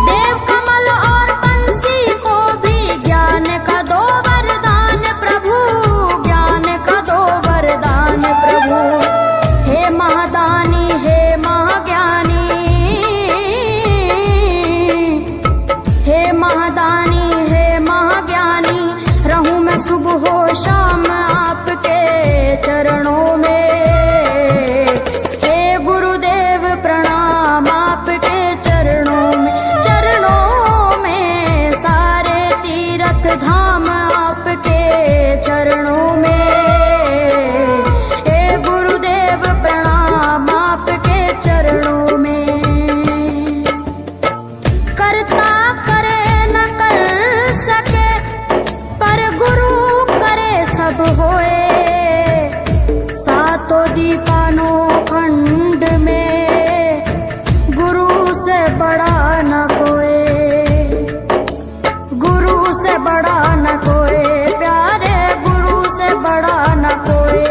देव कमल और बंसी को भी ज्ञान का दो वरदान प्रभु, ज्ञान का दो वरदान प्रभु। हे महादानी हे महाज्ञानी, हे महादानी हे महाज्ञानी, रहूं मैं सुबह हो शाम आपके चरणों में। हे गुरुदेव प्रणाम आपके चरणों में, चरणों में सारे तीर्थ धाम आपके चरणों में। हे गुरुदेव प्रणाम आपके चरणों में। करता करे न कर सके, पर गुरु करे सब होए। सातों दीपानों खंड में गुरु से बड़ा न कोई, गुरु से बड़ा न कोई प्यारे, गुरु से बड़ा न कोई।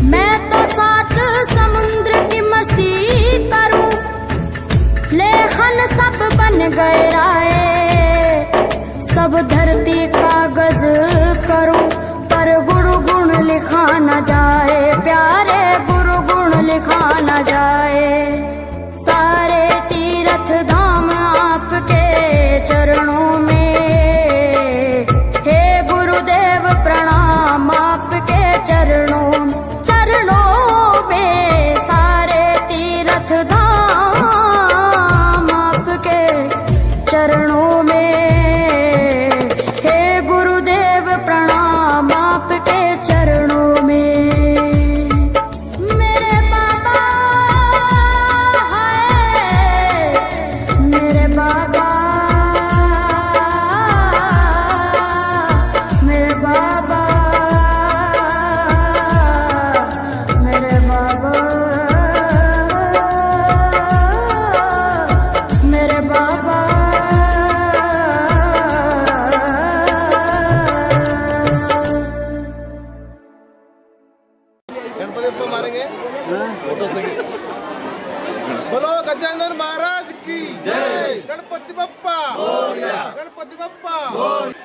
मैं तो सात गहराए, सब धरती कागज करूं पर गुरु गुण लिखा न जाए, प्यारे गुरु गुण लिखा न जाए। सारे तीर्थ धाम आपके चरणों में, हे गुरुदेव प्रणाम आपके चरणों में, सारे तीर्थ धाम आपके चरणों में, हे गुरुदेव प्रणाम आपके चरणों में। मेरे बाबा है, मेरे बाबा, मेरे बाबा, मेरे बाबा, मेरे बाबा।
गणपति बप्पा मारेंगे फोटो से। बोलो गजानन महाराज की जय। गणपति बप्पा मोरया, गणपति बप्पा मोरया।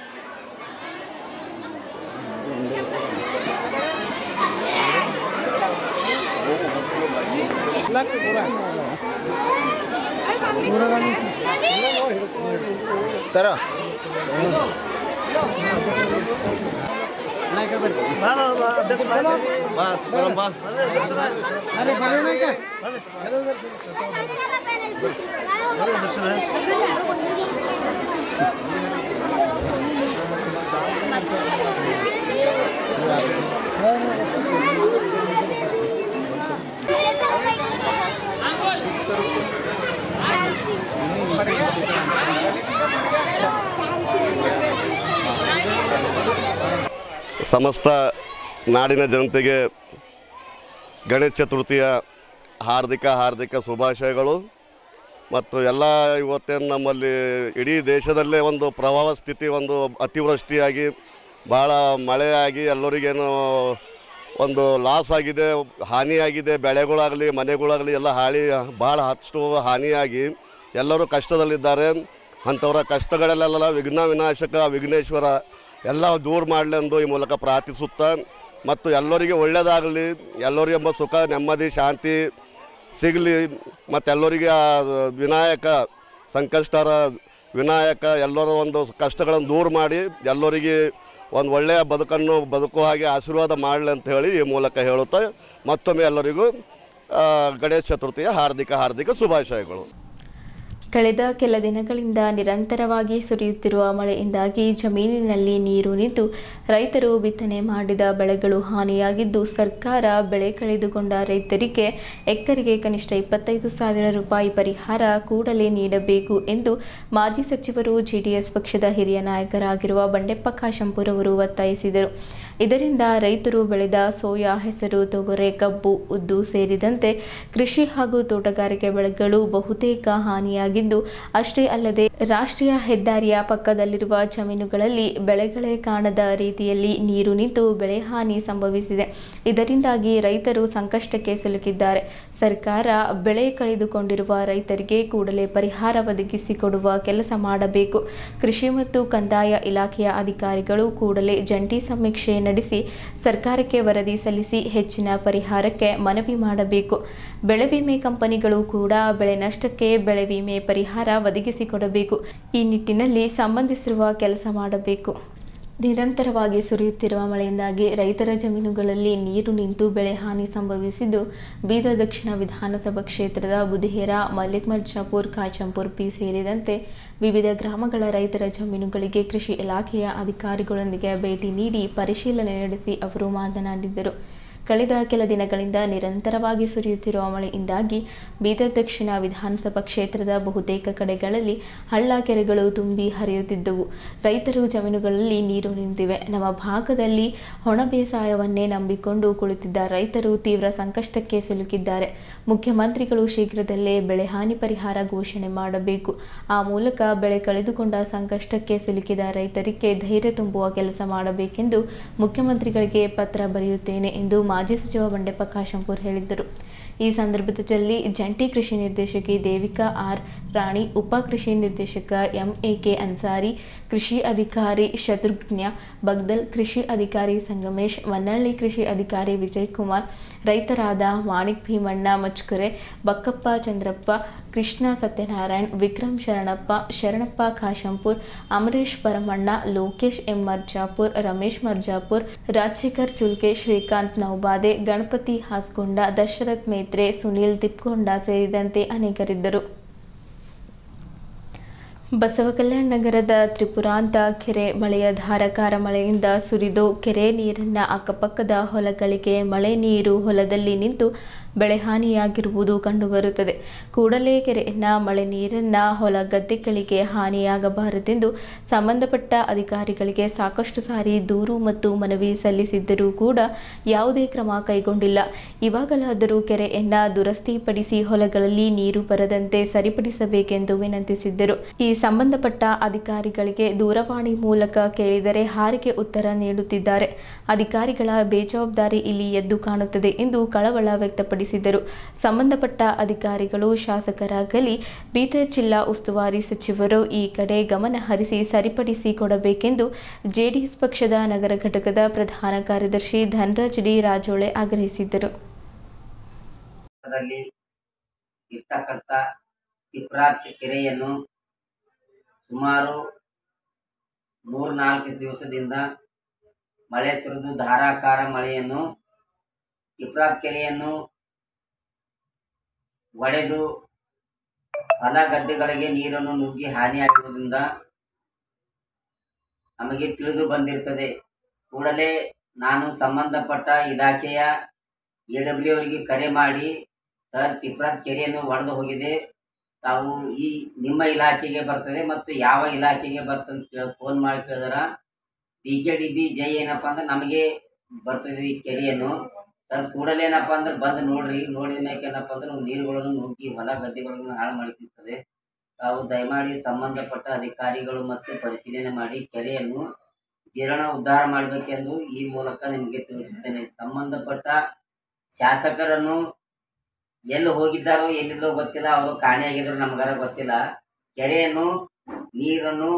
ತರ
ಸಮಸ್ತ ನಾಡಿನ ಜನತೆಗೆ ಗಣೇಶ ಚತುರ್ಥಿಯ ಹಾರ್ದಿಕ ಶುಭಾಶಯಗಳು. ಮತ್ತು ಎಲ್ಲ ಇವತ್ತೇನು ನಮ್ಮಲ್ಲಿ ಇಡೀ ದೇಶದಲ್ಲೇ ಒಂದು ಪ್ರವಾಹ ಸ್ಥಿತಿ, ಒಂದು ಅತಿವೃಷ್ಟಿಯಾಗಿ ಭಾಳ ಮಳೆಯಾಗಿ ಎಲ್ಲರಿಗೇನು ಒಂದು ಲಾಸ್ ಆಗಿದೆ, ಹಾನಿಯಾಗಿದೆ. ಬೆಳೆಗಳಾಗಲಿ ಮನೆಗಳಾಗಲಿ ಎಲ್ಲ ಭಾಳ ಅಷ್ಟು ಹಾನಿಯಾಗಿ ಎಲ್ಲರೂ ಕಷ್ಟದಲ್ಲಿದ್ದಾರೆ. ಅಂಥವರ ಕಷ್ಟಗಳಲ್ಲೆಲ್ಲ ವಿಘ್ನ ವಿನಾಶಕ ವಿಘ್ನೇಶ್ವರ ಎಲ್ಲ ದೂರ ಮಾಡಲೆಂದು ಈ ಮೂಲಕ ಪ್ರಾರ್ಥಿಸುತ್ತಾ, ಮತ್ತು ಎಲ್ಲರಿಗೆ ಒಳ್ಳೆಯದಾಗಲಿ, ಎಲ್ಲರಿಗೆ ಎಂಬ ಸುಖ ನೆಮ್ಮದಿ ಶಾಂತಿ ಸಿಗಲಿ, ಮತ್ತು ಎಲ್ಲರಿಗೆ ವಿನಾಯಕ ಸಂಕಷ್ಟರ ವಿನಾಯಕ ಎಲ್ಲರ ಒಂದು ಕಷ್ಟಗಳನ್ನು ದೂರ ಮಾಡಿ ಎಲ್ಲರಿಗೆ ಒಂದು ಒಳ್ಳೆಯ ಬದುಕನ್ನು ಬದುಕುವ ಹಾಗೆ ಆಶೀರ್ವಾದ ಮಾಡಲಿ ಅಂತ ಹೇಳಿ ಈ ಮೂಲಕ ಹೇಳುತ್ತಾ ಮತ್ತೊಮ್ಮೆ ಎಲ್ಲರಿಗೂ ಗಣೇಶ ಚತುರ್ಥಿಯ ಹಾರ್ದಿಕ ಶುಭಾಶಯಗಳು.
ಕಳೆದ ಕೆಲ ದಿನಗಳಿಂದ ನಿರಂತರವಾಗಿ ಸುರಿಯುತ್ತಿರುವ ಮಳೆಯಿಂದಾಗಿ ಜಮೀನಿನಲ್ಲಿ ನೀರು ನಿಂತು ರೈತರು ಬಿತ್ತನೆ ಮಾಡಿದ ಬೆಳೆಗಳು ಹಾನಿಯಾಗಿದ್ದು, ಸರ್ಕಾರ ಬೆಳೆ ಕಳೆದುಕೊಂಡ ರೈತರಿಗೆ ಎಕರೆಗೆ ಕನಿಷ್ಠ 25,000 ರೂಪಾಯಿ ಪರಿಹಾರ ಕೂಡಲೇ ನೀಡಬೇಕು ಎಂದು ಮಾಜಿ ಸಚಿವರು ಜೆಡಿಎಸ್ ಪಕ್ಷದ ಹಿರಿಯ ನಾಯಕರಾಗಿರುವ ಬಂಡೆಪ್ಪ ಕಾಶಂಪುರ್ ಅವರು ಒತ್ತಾಯಿಸಿದರು. ಇದರಿಂದ ರೈತರು ಬೆಳೆದ ಸೋಯಾ, ಹೆಸರು, ತೊಗರೆ, ಕಬ್ಬು, ಉದ್ದು ಸೇರಿದಂತೆ ಕೃಷಿ ಹಾಗೂ ತೋಟಗಾರಿಕೆ ಬೆಳೆಗಳು ಬಹುತೇಕ ಹಾನಿಯಾಗಿದ್ದು, ಅಷ್ಟೇ ಅಲ್ಲದೆ ರಾಷ್ಟ್ರೀಯ ಹೆದ್ದಾರಿಯ ಪಕ್ಕದಲ್ಲಿರುವ ಜಮೀನುಗಳಲ್ಲಿ ಬೆಳೆಗಳೇ ಕಾಣದ ರೀತಿಯಲ್ಲಿ ನೀರು ನಿಂತು ಬೆಳೆ ಹಾನಿ ಸಂಭವಿಸಿದೆ. ಇದರಿಂದಾಗಿ ರೈತರು ಸಂಕಷ್ಟಕ್ಕೆ ಸಿಲುಕಿದ್ದಾರೆ. ಸರ್ಕಾರ ಬೆಳೆ ಕಳೆದುಕೊಂಡಿರುವ ರೈತರಿಗೆ ಕೂಡಲೇ ಪರಿಹಾರ ಒದಗಿಸಿಕೊಡುವ ಕೆಲಸ ಮಾಡಬೇಕು. ಕೃಷಿ ಮತ್ತು ಕಂದಾಯ ಇಲಾಖೆಯ ಅಧಿಕಾರಿಗಳು ಕೂಡಲೇ ಜಂಟಿ ಸಮೀಕ್ಷೆ ನಡೆಸಿ ಸರ್ಕಾರಕ್ಕೆ ವರದಿ ಸಲ್ಲಿಸಿ ಹೆಚ್ಚಿನ ಪರಿಹಾರಕ್ಕೆ ಮನವಿ ಮಾಡಬೇಕು. ಬೆಳೆ ವಿಮೆ ಕಂಪನಿಗಳು ಕೂಡ ಬೆಳೆ ನಷ್ಟಕ್ಕೆ ಬೆಳೆ ವಿಮೆ ಪರಿಹಾರ ಒದಗಿಸಿಕೊಡಬೇಕು. ಈ ನಿಟ್ಟಿನಲ್ಲಿ ಸಂಬಂಧಿಸಿರುವ ಕೆಲಸ ಮಾಡಬೇಕು. ನಿರಂತರವಾಗಿ ಸುರಿಯುತ್ತಿರುವ ಮಳೆಯಿಂದಾಗಿ ರೈತರ ಜಮೀನುಗಳಲ್ಲಿ ನೀರು ನಿಂತು ಬೆಳೆ ಹಾನಿ ಸಂಭವಿಸಿದ್ದು, ಬೀದರ್ ದಕ್ಷಿಣ ವಿಧಾನಸಭಾ ಕ್ಷೇತ್ರದ ಬುದಿಹೇರ, ಮಲ್ಲಿಕ್ ಮರ್ಜಾಪುರ್, ಕಾಚಂಪುರ್ ಪಿ ಸೇರಿದಂತೆ ವಿವಿಧ ಗ್ರಾಮಗಳ ರೈತರ ಜಮೀನುಗಳಿಗೆ ಕೃಷಿ ಇಲಾಖೆಯ ಅಧಿಕಾರಿಗಳೊಂದಿಗೆ ಭೇಟಿ ನೀಡಿ ಪರಿಶೀಲನೆ ನಡೆಸಿ ಅವರು ಮಾತನಾಡಿದರು. ಕಳೆದ ಕೆಲ ದಿನಗಳಿಂದ ನಿರಂತರವಾಗಿ ಸುರಿಯುತ್ತಿರುವ ಮಳೆಯಿಂದಾಗಿ ಬೀದರ್ ದಕ್ಷಿಣ ವಿಧಾನಸಭಾ ಕ್ಷೇತ್ರದ ಬಹುತೇಕ ಕಡೆಗಳಲ್ಲಿ ಹಳ್ಳ ಕೆರೆಗಳು ತುಂಬಿ ಹರಿಯುತ್ತಿದ್ದವು. ರೈತರು ಜಮೀನುಗಳಲ್ಲಿ ನೀರು ನಿಂತಿವೆ. ನಮ್ಮ ಭಾಗದಲ್ಲಿ ಒಣ ಬೇಸಾಯವನ್ನೇ ನಂಬಿಕೊಂಡು ಕುಳಿತಿದ್ದ ರೈತರು ತೀವ್ರ ಸಂಕಷ್ಟಕ್ಕೆ ಸಿಲುಕಿದ್ದಾರೆ. ಮುಖ್ಯಮಂತ್ರಿಗಳು ಶೀಘ್ರದಲ್ಲೇ ಬೆಳೆ ಹಾನಿ ಪರಿಹಾರ ಘೋಷಣೆ ಮಾಡಬೇಕು. ಆ ಮೂಲಕ ಬೆಳೆ ಕಳೆದುಕೊಂಡ ಸಂಕಷ್ಟಕ್ಕೆ ಸಿಲುಕಿದ ರೈತರಿಗೆ ಧೈರ್ಯ ತುಂಬುವ ಕೆಲಸ ಮಾಡಬೇಕೆಂದು ಮುಖ್ಯಮಂತ್ರಿಗಳಿಗೆ ಪತ್ರ ಬರೆಯುತ್ತೇನೆ ಎಂದು ಮಾಜಿ ಸಚಿವ ಬಂಡೆಪ್ಪ ಕಾಶಂಪುರ್ ಹೇಳಿದ್ದರು. ಈ ಸಂದರ್ಭದಲ್ಲಿ ಜಂಟಿ ಕೃಷಿ ನಿರ್ದೇಶಕಿ ದೇವಿಕಾ ಆರ್ ರಾಣಿ, ಉಪ ಕೃಷಿ ನಿರ್ದೇಶಕ MAK ಅನ್ಸಾರಿ, ಕೃಷಿ ಅಧಿಕಾರಿ ಶತ್ರುಘ್ನ ಬಗ್ದಲ್, ಕೃಷಿ ಅಧಿಕಾರಿ ಸಂಗಮೇಶ್, ವನ್ನಳ್ಳಿ ಕೃಷಿ ಅಧಿಕಾರಿ ವಿಜಯಕುಮಾರ್, ರೈತರಾದ ಮಾಣಿಕ್ ಭೀಮಣ್ಣ ಮಚ್ಕರೆ, ಬಕ್ಕಪ್ಪ ಚಂದ್ರಪ್ಪ, ಕೃಷ್ಣ ಸತ್ಯನಾರಾಯಣ್, ವಿಕ್ರಮ್ ಶರಣಪ್ಪ ಕಾಶಂಪುರ್, ಅಮರೇಶ್ ಪರಮಣ್ಣ, ಲೋಕೇಶ್ ಎಂ ಮರ್ಜಾಪುರ್, ರಮೇಶ್ ಮರ್ಜಾಪುರ್, ರಾಜಶೇಖರ್ ಚುಲ್ಕೆ, ಶ್ರೀಕಾಂತ್ ನೌಬಾದೆ, ಗಣಪತಿ ಹಾಸ್ಗೊಂಡ, ದಶರಥ್ ಮೇತ್ರೆ, ಸುನೀಲ್ ತಿಪ್ಕೊಂಡ ಸೇರಿದಂತೆ ಅನೇಕರಿದ್ದರು. ಬಸವಕಲ್ಯಾಣ ನಗರದ ತ್ರಿಪುರಾಂತ ಕೆರೆ ಮಳೆಯ ಧಾರಾಕಾರ ಮಳೆಯಿಂದ ಸುರಿದು ಕೆರೆ ನೀರನ್ನು ಅಕ್ಕಪಕ್ಕದ ಹೊಲಗಳಿಗೆ ಮಳೆ ನೀರು ಹೊಲದಲ್ಲಿ ನಿಂತು ಬೆಳೆ ಹಾನಿಯಾಗಿರುವುದು ಕಂಡುಬರುತ್ತದೆ. ಕೂಡಲೇ ಕೆರೆಯನ್ನ ಮಳೆ ನೀರನ್ನು ಹೊಲ ಗದ್ದೆಗಳಿಗೆ ಹಾನಿಯಾಗಬಾರದೆಂದು ಸಂಬಂಧಪಟ್ಟ ಅಧಿಕಾರಿಗಳಿಗೆ ಸಾಕಷ್ಟು ಸಾರಿ ದೂರು ಮತ್ತು ಮನವಿ ಸಲ್ಲಿಸಿದ್ದರೂ ಕೂಡ ಯಾವುದೇ ಕ್ರಮ ಕೈಗೊಂಡಿಲ್ಲ. ಇವಾಗಲಾದರೂ ಕೆರೆಯನ್ನ ದುರಸ್ತಿಪಡಿಸಿ ಹೊಲಗಳಲ್ಲಿ ನೀರು ಬರದಂತೆ ಸರಿಪಡಿಸಬೇಕೆಂದು ವಿನಂತಿಸಿದ್ದರು. ಈ ಸಂಬಂಧಪಟ್ಟ ಅಧಿಕಾರಿಗಳಿಗೆ ದೂರವಾಣಿ ಮೂಲಕ ಕೇಳಿದರೆ ಹಾರಿಗೆ ಉತ್ತರ ನೀಡುತ್ತಿದ್ದಾರೆ. ಅಧಿಕಾರಿಗಳ ಬೇಜವಾಬ್ದಾರಿ ಇಲ್ಲಿ ಎದ್ದು ಕಾಣುತ್ತದೆ ಎಂದು ಕಳವಳ ವ್ಯಕ್ತಪಡಿಸಿದರು. ಸಂಬಂಧಪಟ್ಟ ಅಧಿಕಾರಿಗಳು, ಶಾಸಕರಾಗಲಿ ಬೀದರ್ ಜಿಲ್ಲಾ ಉಸ್ತುವಾರಿ ಸಚಿವರು ಈ ಕಡೆ ಗಮನ ಹರಿಸಿ ಸರಿಪಡಿಸಿಕೊಡಬೇಕೆಂದು ಜೆಡಿಎಸ್ ಪಕ್ಷದ ನಗರ ಘಟಕದ ಪ್ರಧಾನ ಕಾರ್ಯದರ್ಶಿ ಧನರಾಜ್ ಡಿ ರಾಜೋಳೆ ಆಗ್ರಹಿಸಿದರು.
ಕೆರೆಯನ್ನು ಸುಮಾರು 3-4 ದಿವಸದಿಂದ ಮಳೆ ಸುರಿದು ಧಾರಾಕಾರ ಮಳೆಯನ್ನು ತಿಪ್ರಾತ್ ಕೆರೆಯನ್ನು ಒಡೆದು ಹೊಲ ಗದ್ದೆಗಳಿಗೆ ನೀರನ್ನು ನುಗ್ಗಿ ಹಾನಿಯಾಗಿರುವುದರಿಂದ ನಮಗೆ ತಿಳಿದು ಬಂದಿರುತ್ತದೆ. ಕೂಡಲೇ ನಾನು ಸಂಬಂಧಪಟ್ಟ ಇಲಾಖೆಯ AW ಅವರಿಗೆ ಕರೆ ಮಾಡಿ, ಸರ್, ತಿಪ್ರಾತ್ ಕೆರೆಯನ್ನು ಒಡೆದು ಹೋಗಿದೆ, ತಾವು ಈ ನಿಮ್ಮ ಇಲಾಖೆಗೆ ಬರ್ತದೆ ಮತ್ತು ಯಾವ ಇಲಾಖೆಗೆ ಬರ್ತಂತ ಫೋನ್ ಮಾಡಿ ಕೇಳಿದಾರ. PKDB ಜೈ ಏನಪ್ಪ ಅಂದ್ರೆ ನಮಗೆ ಬರ್ತದೆ ಈ ಕೆರೆಯನ್ನು, ಸರ್ ಕೂಡಲೇ ಏನಪ್ಪ ಅಂದ್ರೆ ಬಂದು ನೋಡ್ರಿ, ನೋಡಿದ ಮೇಲೆ ಏನಪ್ಪ ಅಂದ್ರೆ ನೀರುಗಳನ್ನು ನುಗ್ಗಿ ಹೊಲ ಗದ್ದೆಗಳನ್ನು ಹಾಳು ಮಾಡುತ್ತಿರ್ತದೆ. ತಾವು ದಯಮಾಡಿ ಸಂಬಂಧಪಟ್ಟ ಅಧಿಕಾರಿಗಳು ಮತ್ತು ಪರಿಶೀಲನೆ ಮಾಡಿ ಕೆರೆಯನ್ನು ಜೀರ್ಣ ಉದ್ಧಾರ ಮಾಡಬೇಕೆಂದು ಈ ಮೂಲಕ ನಿಮಗೆ ತಿಳಿಸುತ್ತೇನೆ. ಸಂಬಂಧಪಟ್ಟ ಶಾಸಕರನ್ನು ಎಲ್ಲಿ ಹೋಗಿದ್ದಾರೋ ಎಲ್ಲಿಲ್ಲೋ ಗೊತ್ತಿಲ್ಲ, ಅವರು ಕಾಣೆಯಾಗಿದ್ರು ನಮಗಾರ ಗೊತ್ತಿಲ್ಲ. ಕೆರೆಯನ್ನು ನೀರನ್ನು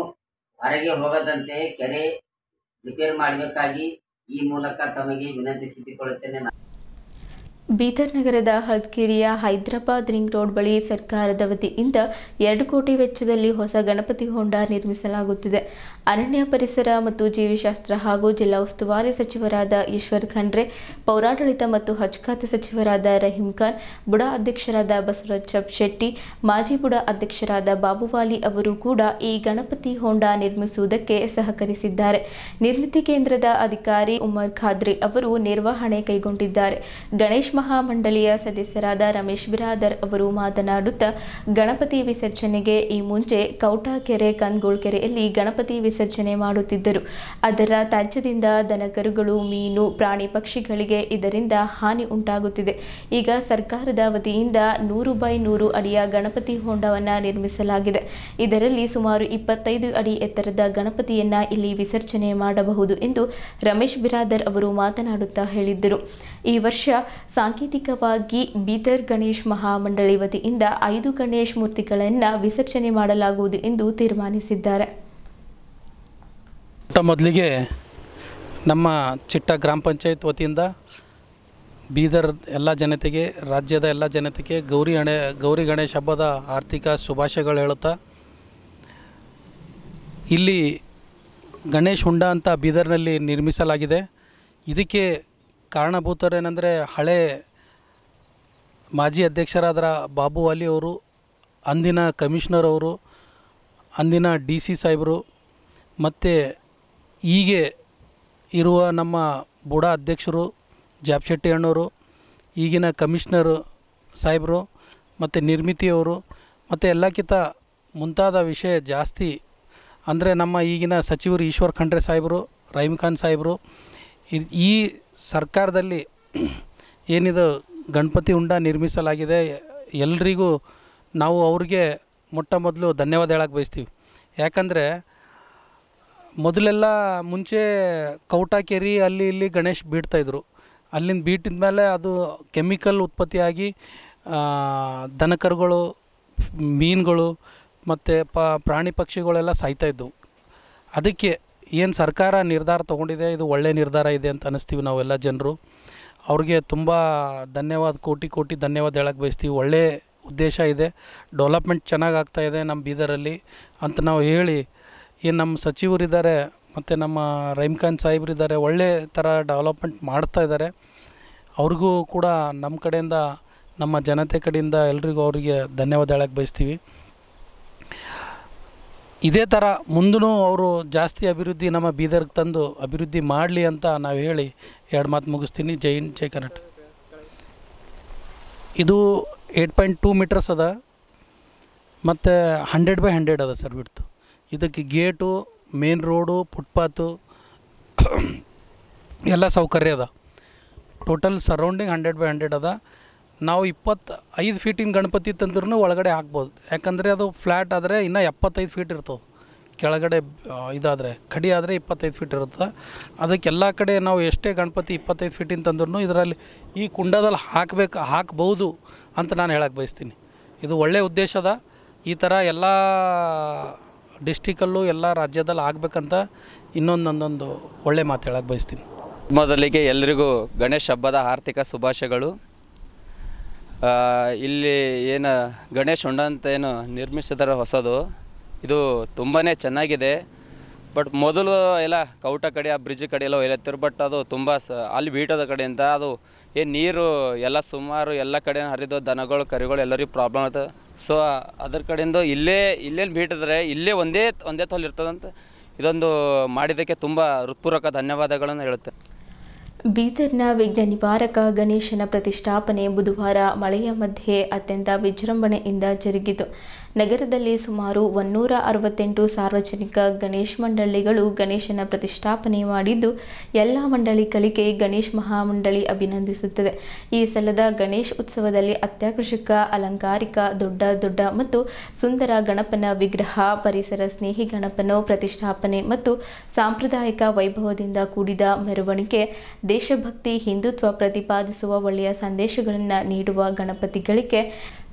ಹೊರಗೆ ಹೋಗದಂತೆ ಕೆರೆ ರಿಪೇರ್ ಮಾಡಬೇಕಾಗಿ ಈ ಮೂಲಕ ತಮಗೆ ವಿನಂತಿಸಿಕೊಳ್ಳುತ್ತೇನೆ.
ಬೀದರ್ ನಗರದ ಹಳ್ದಗಿರಿಯ ಹೈದರಾಬಾದ್ ರಿಂಗ್ ರೋಡ್ ಬಳಿ ಸರ್ಕಾರದ ವತಿಯಿಂದ 2 ಕೋಟಿ ವೆಚ್ಚದಲ್ಲಿ ಹೊಸ ಗಣಪತಿ ಹೊಂಡ ನಿರ್ಮಿಸಲಾಗುತ್ತಿದೆ. ಅರಣ್ಯ ಪರಿಸರ ಮತ್ತು ಜೀವಿಶಾಸ್ತ್ರ ಹಾಗೂ ಜಿಲ್ಲಾ ಉಸ್ತುವಾರಿ ಸಚಿವರಾದ ಈಶ್ವರ್ ಖಂಡ್ರೆ, ಪೌರಾಡಳಿತ ಮತ್ತು ಹಜ್ ಖಾತೆ ಸಚಿವರಾದ ರಹೀಂ ಖಾನ್, ಬುಡಾ ಅಧ್ಯಕ್ಷರಾದ ಬಸವರಾಜ ಶೆಟ್ಟಿ, ಮಾಜಿ ಬುಡಾ ಅಧ್ಯಕ್ಷರಾದ ಬಾಬುವಾಲಿ ಅವರು ಕೂಡ ಈ ಗಣಪತಿ ಹೊಂಡ ನಿರ್ಮಿಸುವುದಕ್ಕೆ ಸಹಕರಿಸಿದ್ದಾರೆ. ನಿರ್ಮಿತಿ ಕೇಂದ್ರದ ಅಧಿಕಾರಿ ಉಮರ್ ಖಾದ್ರಿ ಅವರು ನಿರ್ವಹಣೆ ಕೈಗೊಂಡಿದ್ದಾರೆ. ಗಣೇಶ್ ಮಹಾಮಂಡಳಿಯ ಸದಸ್ಯರಾದ ರಮೇಶ್ ಬಿರಾದರ್ ಅವರು ಮಾತನಾಡುತ್ತಾ, ಗಣಪತಿ ವಿಸರ್ಜನೆಗೆ ಈ ಮುಂಚೆ ಕೌಟಾಕೆರೆ, ಕಂದಗೋಳ್ ಕೆರೆಯಲ್ಲಿ ಗಣಪತಿ ವಿಸರ್ಜನೆ ಮಾಡುತ್ತಿದ್ದರು. ಅದರ ತ್ಯಾಜ್ಯದಿಂದ ದನಕರುಗಳು, ಮೀನು, ಪ್ರಾಣಿ ಪಕ್ಷಿಗಳಿಗೆ ಇದರಿಂದ ಹಾನಿ ಉಂಟಾಗುತ್ತಿದೆ. ಈಗ ಸರ್ಕಾರದ ವತಿಯಿಂದ 100x100 ಅಡಿಯ ಗಣಪತಿ ಹೊಂಡವನ್ನು ನಿರ್ಮಿಸಲಾಗಿದೆ. ಇದರಲ್ಲಿ ಸುಮಾರು 25 ಅಡಿ ಎತ್ತರದ ಗಣಪತಿಯನ್ನ ಇಲ್ಲಿ ವಿಸರ್ಜನೆ ಮಾಡಬಹುದು ಎಂದು ರಮೇಶ್ ಬಿರಾದರ್ ಅವರು ಮಾತನಾಡುತ್ತಾ ಹೇಳಿದ್ದರು. ಈ ವರ್ಷ ಸಾಂಕೇತಿಕವಾಗಿ ಬೀದರ್ ಗಣೇಶ್ ಮಹಾಮಂಡಳಿ ವತಿಯಿಂದ 5 ಗಣೇಶ್ ಮೂರ್ತಿಗಳನ್ನು ವಿಸರ್ಜನೆ ಮಾಡಲಾಗುವುದು ಎಂದು ತೀರ್ಮಾನಿಸಿದ್ದಾರೆ.
ಮೊದಲಿಗೆ ನಮ್ಮ ಚಿಟ್ಟ ಗ್ರಾಮ ಪಂಚಾಯತ್ ವತಿಯಿಂದ ಬೀದರ್ ಎಲ್ಲ ಜನತೆಗೆ, ರಾಜ್ಯದ ಎಲ್ಲ ಜನತೆಗೆ ಗೌರಿ ಗಣೇಶ ಹಬ್ಬದ ಆರ್ಥಿಕ ಶುಭಾಶಯಗಳು ಹೇಳುತ್ತಾ, ಇಲ್ಲಿ ಗಣೇಶ್ ಹೊಂಡ ಅಂತ ಬೀದರ್ನಲ್ಲಿ ನಿರ್ಮಿಸಲಾಗಿದೆ. ಇದಕ್ಕೆ ಕಾರಣಭೂತರೇನೆಂದರೆ, ಹಳೆ ಮಾಜಿ ಅಧ್ಯಕ್ಷರಾದ ಬಾಬುವಾಲಿ ಅವರು, ಅಂದಿನ ಕಮಿಷನರ್ ಅವರು, ಅಂದಿನ DC ಸಾಹೇಬರು, ಮತ್ತು ಹೀಗೆ ಇರುವ ನಮ್ಮ ಬುಡಾ ಅಧ್ಯಕ್ಷರು ಜಾಬ್ಶೆಟ್ಟಿ ಅಣ್ಣವರು, ಈಗಿನ ಕಮಿಷನರ್ ಸಾಹೇಬರು, ಮತ್ತು ನಿರ್ಮಿತಿಯವರು, ಮತ್ತು ಎಲ್ಲಕ್ಕಿಂತ ಮುಂತಾದ ವಿಷಯ ಜಾಸ್ತಿ ಅಂದರೆ ನಮ್ಮ ಈಗಿನ ಸಚಿವರು ಈಶ್ವರ್ ಖಂಡ್ರೆ ಸಾಹೇಬರು, ರಹೀಂ ಖಾನ್ ಸಾಹೇಬರು, ಈ ಸರ್ಕಾರದಲ್ಲಿ ಏನಿದು ಗಣಪತಿ ಹೊಂಡ ನಿರ್ಮಿಸಲಾಗಿದೆ, ಎಲ್ರಿಗೂ ನಾವು ಅವ್ರಿಗೆ ಮೊಟ್ಟ ಮೊದಲು ಧನ್ಯವಾದ ಹೇಳಕ್ಕೆ ಬಯಸ್ತೀವಿ. ಯಾಕಂದರೆ ಮೊದಲೆಲ್ಲ ಮುಂಚೆ ಕೌಟಾಕೆರೆ ಅಲ್ಲಿ ಇಲ್ಲಿ ಗಣೇಶ್ ಬಿಡ್ತಾಯಿದ್ರು. ಅಲ್ಲಿಂದ ಬೀಟಿದ ಮೇಲೆ ಅದು ಕೆಮಿಕಲ್ ಉತ್ಪತ್ತಿಯಾಗಿ ದನಕರುಗಳು, ಮೀನುಗಳು ಮತ್ತು ಪ್ರಾಣಿ ಪಕ್ಷಿಗಳೆಲ್ಲ ಸಾಯ್ತಾಯಿದ್ದವು. ಅದಕ್ಕೆ ಏನು ಸರ್ಕಾರ ನಿರ್ಧಾರ ತೊಗೊಂಡಿದೆ, ಇದು ಒಳ್ಳೆಯ ನಿರ್ಧಾರ ಇದೆ ಅಂತ ಅನ್ನಿಸ್ತೀವಿ ನಾವೆಲ್ಲ ಜನರು. ಅವ್ರಿಗೆ ತುಂಬ ಧನ್ಯವಾದ, ಕೋಟಿ ಕೋಟಿ ಧನ್ಯವಾದ ಹೇಳಕ್ಕೆ ಬಯಸ್ತೀವಿ. ಒಳ್ಳೆಯ ಉದ್ದೇಶ ಇದೆ, ಡೆವಲಪ್ಮೆಂಟ್ ಚೆನ್ನಾಗಿ ಆಗ್ತಾಯಿದೆ ನಮ್ಮ ಬೀದರಲ್ಲಿ ಅಂತ ನಾವು ಹೇಳಿ, ಏನು ನಮ್ಮ ಸಚಿವರಿದ್ದಾರೆ ಮತ್ತು ನಮ್ಮ ರಹೀಮ್ ಖಾನ್ ಸಾಹೇಬರಿದ್ದಾರೆ, ಒಳ್ಳೆ ಥರ ಡೆವಲಪ್ಮೆಂಟ್ ಮಾಡ್ತಾ ಇದ್ದಾರೆ. ಅವ್ರಿಗೂ ಕೂಡ ನಮ್ಮ ಕಡೆಯಿಂದ, ನಮ್ಮ ಜನತೆ ಕಡೆಯಿಂದ ಎಲ್ರಿಗೂ ಅವರಿಗೆ ಧನ್ಯವಾದ ಹೇಳಕ್ಕೆ ಬಯಸ್ತೀವಿ. ಇದೇ ಥರ ಮುಂದೂ ಅವರು ಜಾಸ್ತಿ ಅಭಿವೃದ್ಧಿ ನಮ್ಮ ಬೀದರ್ಗೆ ತಂದು ಅಭಿವೃದ್ಧಿ ಮಾಡಲಿ ಅಂತ ನಾವು ಹೇಳಿ 2 ಮಾತು ಮುಗಿಸ್ತೀನಿ. ಜೈ ಹಿಂದ್, ಜೈ ಕರ್ನಾಟಕ. ಇದು 8.2 ಮೀಟರ್ಸ್ ಅದ ಮತ್ತು 100/100 ಅದ ಸರ್ ಬಿಡ್ತು. ಇದಕ್ಕೆ ಗೇಟು, ಮೇನ್ ರೋಡು, ಫುಟ್ಪಾತು ಎಲ್ಲ ಸೌಕರ್ಯ ಅದ. ಟೋಟಲ್ ಸರೌಂಡಿಂಗ್ 100/100 ಅದ. ನಾವು 25 ಫೀಟಿನ ಗಣಪತಿ ತಂದ್ರೂ ಒಳಗಡೆ ಹಾಕ್ಬೋದು. ಯಾಕಂದರೆ ಅದು ಫ್ಲ್ಯಾಟ್ ಆದರೆ ಇನ್ನೂ 75 ಫೀಟ್ ಇರ್ತದೆ. ಕೆಳಗಡೆ ಇದಾದರೆ ಕಡಿ ಆದರೆ 25 ಫೀಟ್ ಇರ್ತದೆ. ಅದಕ್ಕೆಲ್ಲ ಕಡೆ ನಾವು ಎಷ್ಟೇ ಗಣಪತಿ 25 ಫೀಟಿನ ತಂದ್ರೂ ಇದರಲ್ಲಿ ಈ ಕುಂಡದಲ್ಲಿ ಹಾಕ್ಬೋದು ಅಂತ ನಾನು ಹೇಳಕ್ಕೆ ಬಯಸ್ತೀನಿ. ಇದು ಒಳ್ಳೆಯ ಉದ್ದೇಶದ. ಈ ಥರ ಎಲ್ಲ ಡಿಸ್ಟಿಕಲ್ಲೂ ಎಲ್ಲ ರಾಜ್ಯದಲ್ಲಿ ಆಗಬೇಕಂತ ಇನ್ನೊಂದೊಂದೊಂದು ಒಳ್ಳೆ ಮಾತು ಹೇಳಕ್ಕೆ ಬಯಸ್ತೀನಿ.
ಮೊದಲಿಗೆ ಎಲ್ರಿಗೂ ಗಣೇಶ ಹಬ್ಬದ ಆರ್ಥಿಕ ಶುಭಾಶಯಗಳು. ಇಲ್ಲಿ ಏನು ಗಣೇಶ ಹೊಂಡ ಅಂತ ಏನು ನಿರ್ಮಿಸಿದಾರೆ ಹೊಸದು, ಇದು ತುಂಬಾ ಚೆನ್ನಾಗಿದೆ. ಬಟ್ ಮೊದಲು ಎಲ್ಲ ಕೌಟ ಕಡೆ ಆ ಬ್ರಿಡ್ಜ್ ಕಡೆ ಎಲ್ಲ ಒಯ್ಲತ್ತಿರು. ಬಟ್ ಅದು ತುಂಬ ಅಲ್ಲಿ ಬೀಟದ ಕಡೆಯಿಂದ ಅದು ಏನು ನೀರು ಎಲ್ಲ ಸುಮಾರು ಎಲ್ಲ ಕಡೆ ಹರಿದು ದನಗಳು ಕರಿಗಳು ಎಲ್ಲರಿಗೂ ಪ್ರಾಬ್ಲಮ್ ಆಗ್ತದೆ. ಸೊ ಅದ್ರ ಕಡೆಯಿಂದ ಇಲ್ಲೇನು ಬೀಟಿದ್ರೆ ಇಲ್ಲೇ ಒಂದೇ ತೊಲ್ ಇರ್ತದಂತ ಇದೊಂದು ಮಾಡಿದ್ದಕ್ಕೆ ತುಂಬ ಹೃತ್ಪೂರ್ವಕ ಧನ್ಯವಾದಗಳನ್ನು ಹೇಳುತ್ತೆ.
ಬೀದರ್ನ ವಿಘ್ನ ನಿವಾರಕ ಗಣೇಶನ ಪ್ರತಿಷ್ಠಾಪನೆ ಬುಧವಾರ ಮಳೆಯ ಮಧ್ಯೆ ಅತ್ಯಂತ ವಿಜೃಂಭಣೆಯಿಂದ ಜರುಗಿತು. ನಗರದಲ್ಲಿ ಸುಮಾರು 168 ಸಾರ್ವಜನಿಕ ಗಣೇಶ ಮಂಡಳಿಗಳು ಗಣೇಶನ ಪ್ರತಿಷ್ಠಾಪನೆ ಮಾಡಿದ್ದು, ಎಲ್ಲ ಮಂಡಳಿಗಳಿಗೆ ಗಣೇಶ ಮಹಾಮಂಡಳಿ ಅಭಿನಂದಿಸುತ್ತದೆ. ಈ ಸಲದ ಗಣೇಶ ಉತ್ಸವದಲ್ಲಿ ಅತ್ಯಾಕರ್ಷಕ ಅಲಂಕಾರಿಕ ದೊಡ್ಡ ಮತ್ತು ಸುಂದರ ಗಣಪನ ವಿಗ್ರಹ, ಪರಿಸರ ಸ್ನೇಹಿ ಗಣಪನ ಪ್ರತಿಷ್ಠಾಪನೆ ಮತ್ತು ಸಾಂಪ್ರದಾಯಿಕ ವೈಭವದಿಂದ ಕೂಡಿದ ಮೆರವಣಿಗೆ, ದೇಶಭಕ್ತಿ, ಹಿಂದುತ್ವ ಪ್ರತಿಪಾದಿಸುವ ಒಳ್ಳೆಯ ಸಂದೇಶಗಳನ್ನು ನೀಡುವ ಗಣಪತಿಗಳಿಗೆ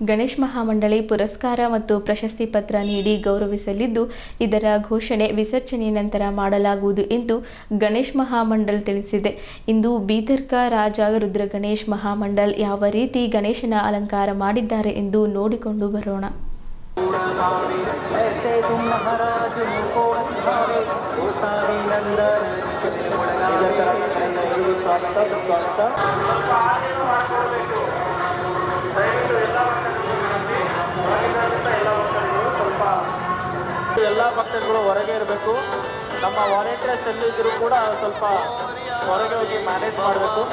ಗಣೇಶ ಮಹಾಮಂಡಳಿ ಪುರಸ್ಕಾರ ಮತ್ತು ಪ್ರಶಸ್ತಿ ಪತ್ರ ನೀಡಿ ಗೌರವಿಸಲಿದ್ದು, ಇದರ ಘೋಷಣೆ ವಿಸರ್ಜನೆ ನಂತರ ಮಾಡಲಾಗುವುದು ಎಂದು ಗಣೇಶ ಮಹಾಮಂಡಲ್ ತಿಳಿಸಿದೆ. ಇಂದು ಬೀದರ್ಕ ರಾಜ ರುದ್ರ ಗಣೇಶ್ ಮಹಾಮಂಡಲ್ ಯಾವ ರೀತಿ ಗಣೇಶನ ಅಲಂಕಾರ ಮಾಡಿದ್ದಾರೆ ಎಂದು ನೋಡಿಕೊಂಡು ಬರೋಣ.
ಎಲ್ಲ ಭಕ್ತರುಗಳು ಹೊರಗೆ ಇರಬೇಕು. ನಮ್ಮ ವಾಲಂಟಿಯರ್ಸ್ ಎಲ್ಲಿದ್ದರೂ ಕೂಡ ಸ್ವಲ್ಪ ಹೊರಗೆ ಹೋಗಿ ಮ್ಯಾನೇಜ್ ಮಾಡಬೇಕು.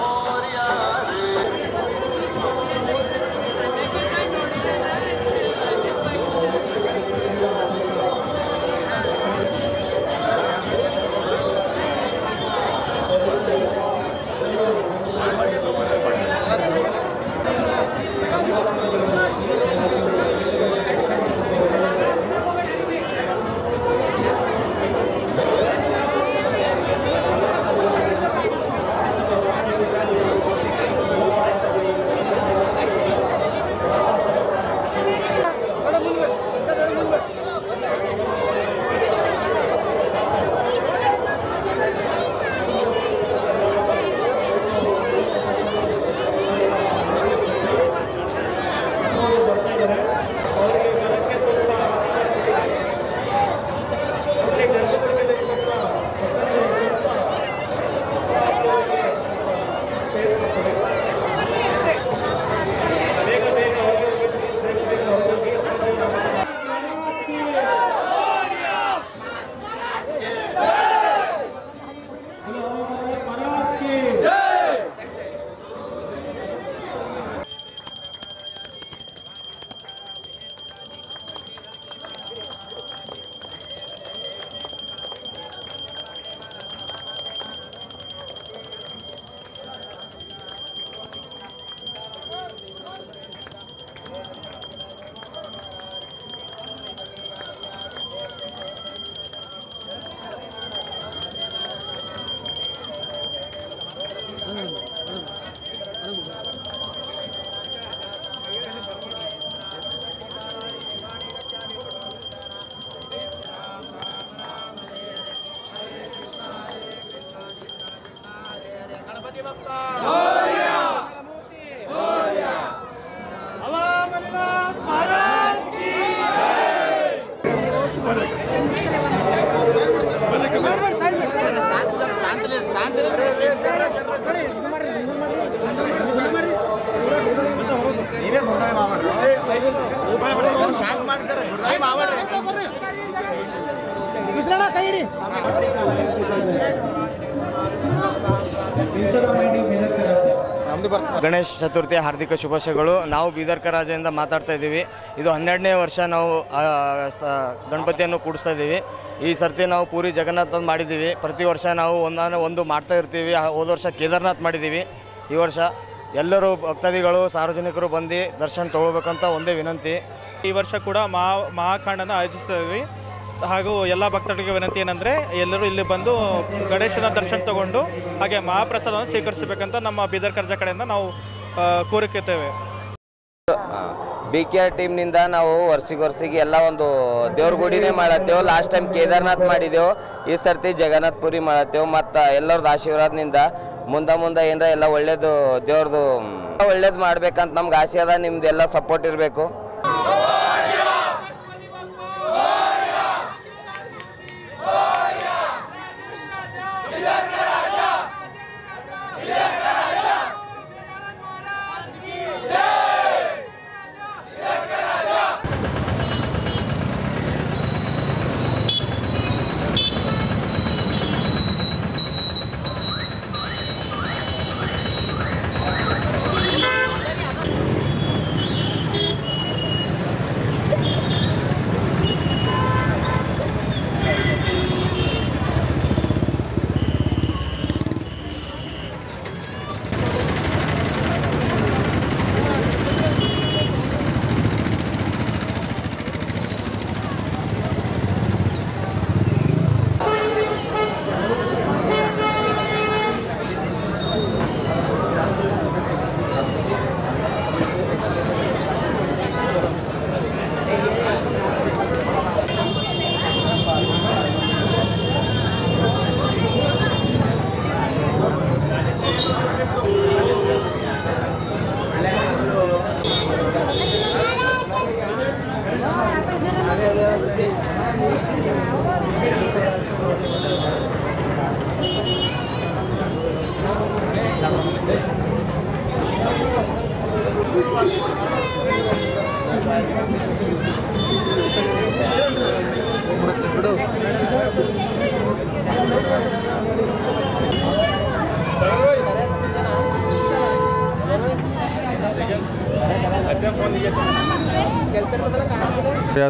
ಗಣೇಶ ಚತುರ್ಥಿಯ ಹಾರ್ದಿಕ ಶುಭಾಶಯಗಳು. ನಾವು ಬೀದರ್ ರಾಜ್ಯದಿಂದ ಮಾತಾಡ್ತಾ ಇದ್ದೀವಿ. ಇದು 12ನೇ ವರ್ಷ ನಾವು ಗಣಪತಿಯನ್ನು ಕೂಡಿಸ್ತಾ ಇದ್ದೀವಿ. ಈ ಸರ್ತಿ ನಾವು ಪೂರಿ ಜಗನ್ನಾಥ್ ಮಾಡಿದ್ದೀವಿ. ಪ್ರತಿ ವರ್ಷ ನಾವು ಒಂದು ಮಾಡ್ತಾ ಇರ್ತೀವಿ. ಹೋದ ವರ್ಷ ಕೇದಾರ್ನಾಥ್ ಮಾಡಿದ್ದೀವಿ. ಈ ವರ್ಷ ಎಲ್ಲರೂ ಭಕ್ತಾದಿಗಳು ಸಾರ್ವಜನಿಕರು ಬಂದು ದರ್ಶನ ತಗೊಳ್ಬೇಕಂತ ಒಂದೇ ವಿನಂತಿ.
ಈ ವರ್ಷ ಕೂಡ ಮಹಾಕಾಂಡನ ಆಯೋಜಿಸ್ತೀವಿ. ಹಾಗೂ ಎಲ್ಲ ಭಕ್ತರಿಗೆ ವಿನಂತಿ ಏನಂದರೆ ಎಲ್ಲರೂ ಇಲ್ಲಿ ಬಂದು ಗಣೇಶನ ದರ್ಶನ ತಗೊಂಡು ಹಾಗೆ ಮಹಾಪ್ರಸಾದವನ್ನು ಸ್ವೀಕರಿಸಬೇಕಂತ ನಮ್ಮ ಬೀದರ್ ಕರ್ಜ ಕಡೆಯಿಂದ ನಾವು ಕೋರಿಕೆತ್ತೇವೆ.
BKR ಟೀಮ್ನಿಂದ ನಾವು ವರ್ಷಿಗೆ ಎಲ್ಲ ಒಂದು ದೇವ್ರ ಗುಡಿನೇ ಮಾಡತ್ತೇವೆ. ಲಾಸ್ಟ್ ಟೈಮ್ ಕೇದಾರ್ನಾಥ್ ಮಾಡಿದೆವು, ಈ ಸರ್ತಿ ಜಗನ್ನಾಥ್ ಪುರಿ ಮಾಡತ್ತೇವೆ. ಮತ್ತು ಎಲ್ಲರದ್ದು ಆಶೀರ್ವಾದದಿಂದ ಮುಂದೆ ಏನಾರ ಎಲ್ಲ ಒಳ್ಳೇದು ದೇವ್ರದ್ದು ಒಳ್ಳೇದು ಮಾಡ್ಬೇಕಂತ ನಮ್ಗೆ ಆಸೆ ಅದ. ನಿಮ್ದೆಲ್ಲ ಸಪೋರ್ಟ್ ಇರಬೇಕು.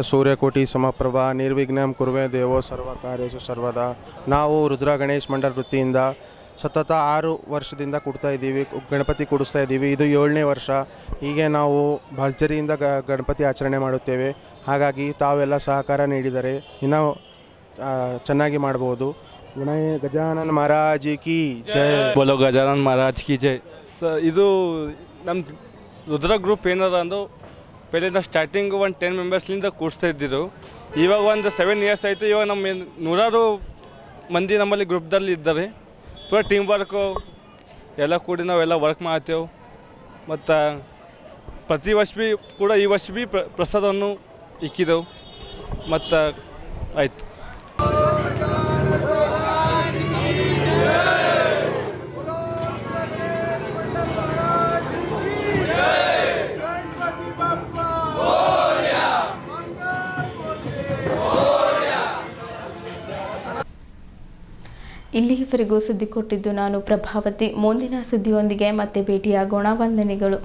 ಸೂರ್ಯಕೋಟಿ ಸಮಪ್ರಭಾ ನಿರ್ವಿಘ್ನಂ ಕುರ್ವೆ ದೇವೋ ಸರ್ವ ಕಾರ್ಯೇಷು ಸರ್ವದಾ. ನಾವು ರುದ್ರ ಗಣೇಶ್ ಮಂಡಲ್ ವೃತ್ತಿಯಿಂದ ಸತತ 6 ವರ್ಷದಿಂದ ಗಣಪತಿ ಕೂಡಿಸ್ತಾ ಇದ್ದೀವಿ. ಇದು 7ನೇ ವರ್ಷ. ಹೀಗೆ ನಾವು ಭರ್ಜರಿಯಿಂದ ಗಣಪತಿ ಆಚರಣೆ ಮಾಡುತ್ತೇವೆ. ಹಾಗಾಗಿ ತಾವೆಲ್ಲ ಸಹಕಾರ ನೀಡಿದರೆ ಇನ್ನೂ ಚೆನ್ನಾಗಿ ಮಾಡ್ಬೋದು. ಗಜಾನನ ಮಹಾರಾಜ್ ಕಿ ಜೈ.
ಬೋಲೋ ಗಜಾನನ ಮಹಾರಾಜ್ ಕಿ ಜೈ. ಇದು ನಮ್ಮ ರುದ್ರ ಗ್ರೂಪ್ ಏನದ ಅಂದು ಪೆಹಲೆ ನಾವು ಸ್ಟಾರ್ಟಿಂಗ್ 10 ಮೆಂಬರ್ಸ್ಲಿಂದ ಕೂಡಿಸ್ತಾ ಇದ್ದಿದ್ದು. ಇವಾಗ ಒಂದು 7 ಇಯರ್ಸ್ ಆಯಿತು. ಇವಾಗ ನಮ್ಮ 100 ಮಂದಿ ನಮ್ಮಲ್ಲಿ ಗ್ರೂಪ್ದಲ್ಲಿ ಇದ್ದಾರೆ. ಪೂರ ಟೀಮ್ ವರ್ಕು ಎಲ್ಲ ಕೂಡಿ ನಾವೆಲ್ಲ ವರ್ಕ್ ಮಾಡ್ತೇವೆ. ಮತ್ತು ಪ್ರತಿ ವರ್ಷ ಭೀ ಕೂಡ ಈ ವರ್ಷ ಭೀ ಪ್ರಸಾದವನ್ನು ಇಕ್ಕಿದೆವು. ಮತ್ತು ಆಯಿತು.
ಇಲ್ಲಿಯವರೆಗೂ ಸುದ್ದಿ ಕೊಟ್ಟಿದ್ದು ನಾನು ಪ್ರಭಾವತಿ. ಮುಂದಿನ ಸುದ್ದಿಯೊಂದಿಗೆ ಮತ್ತೆ ಭೇಟಿಯಾಗೋಣ. ವಂದನೆಗಳು.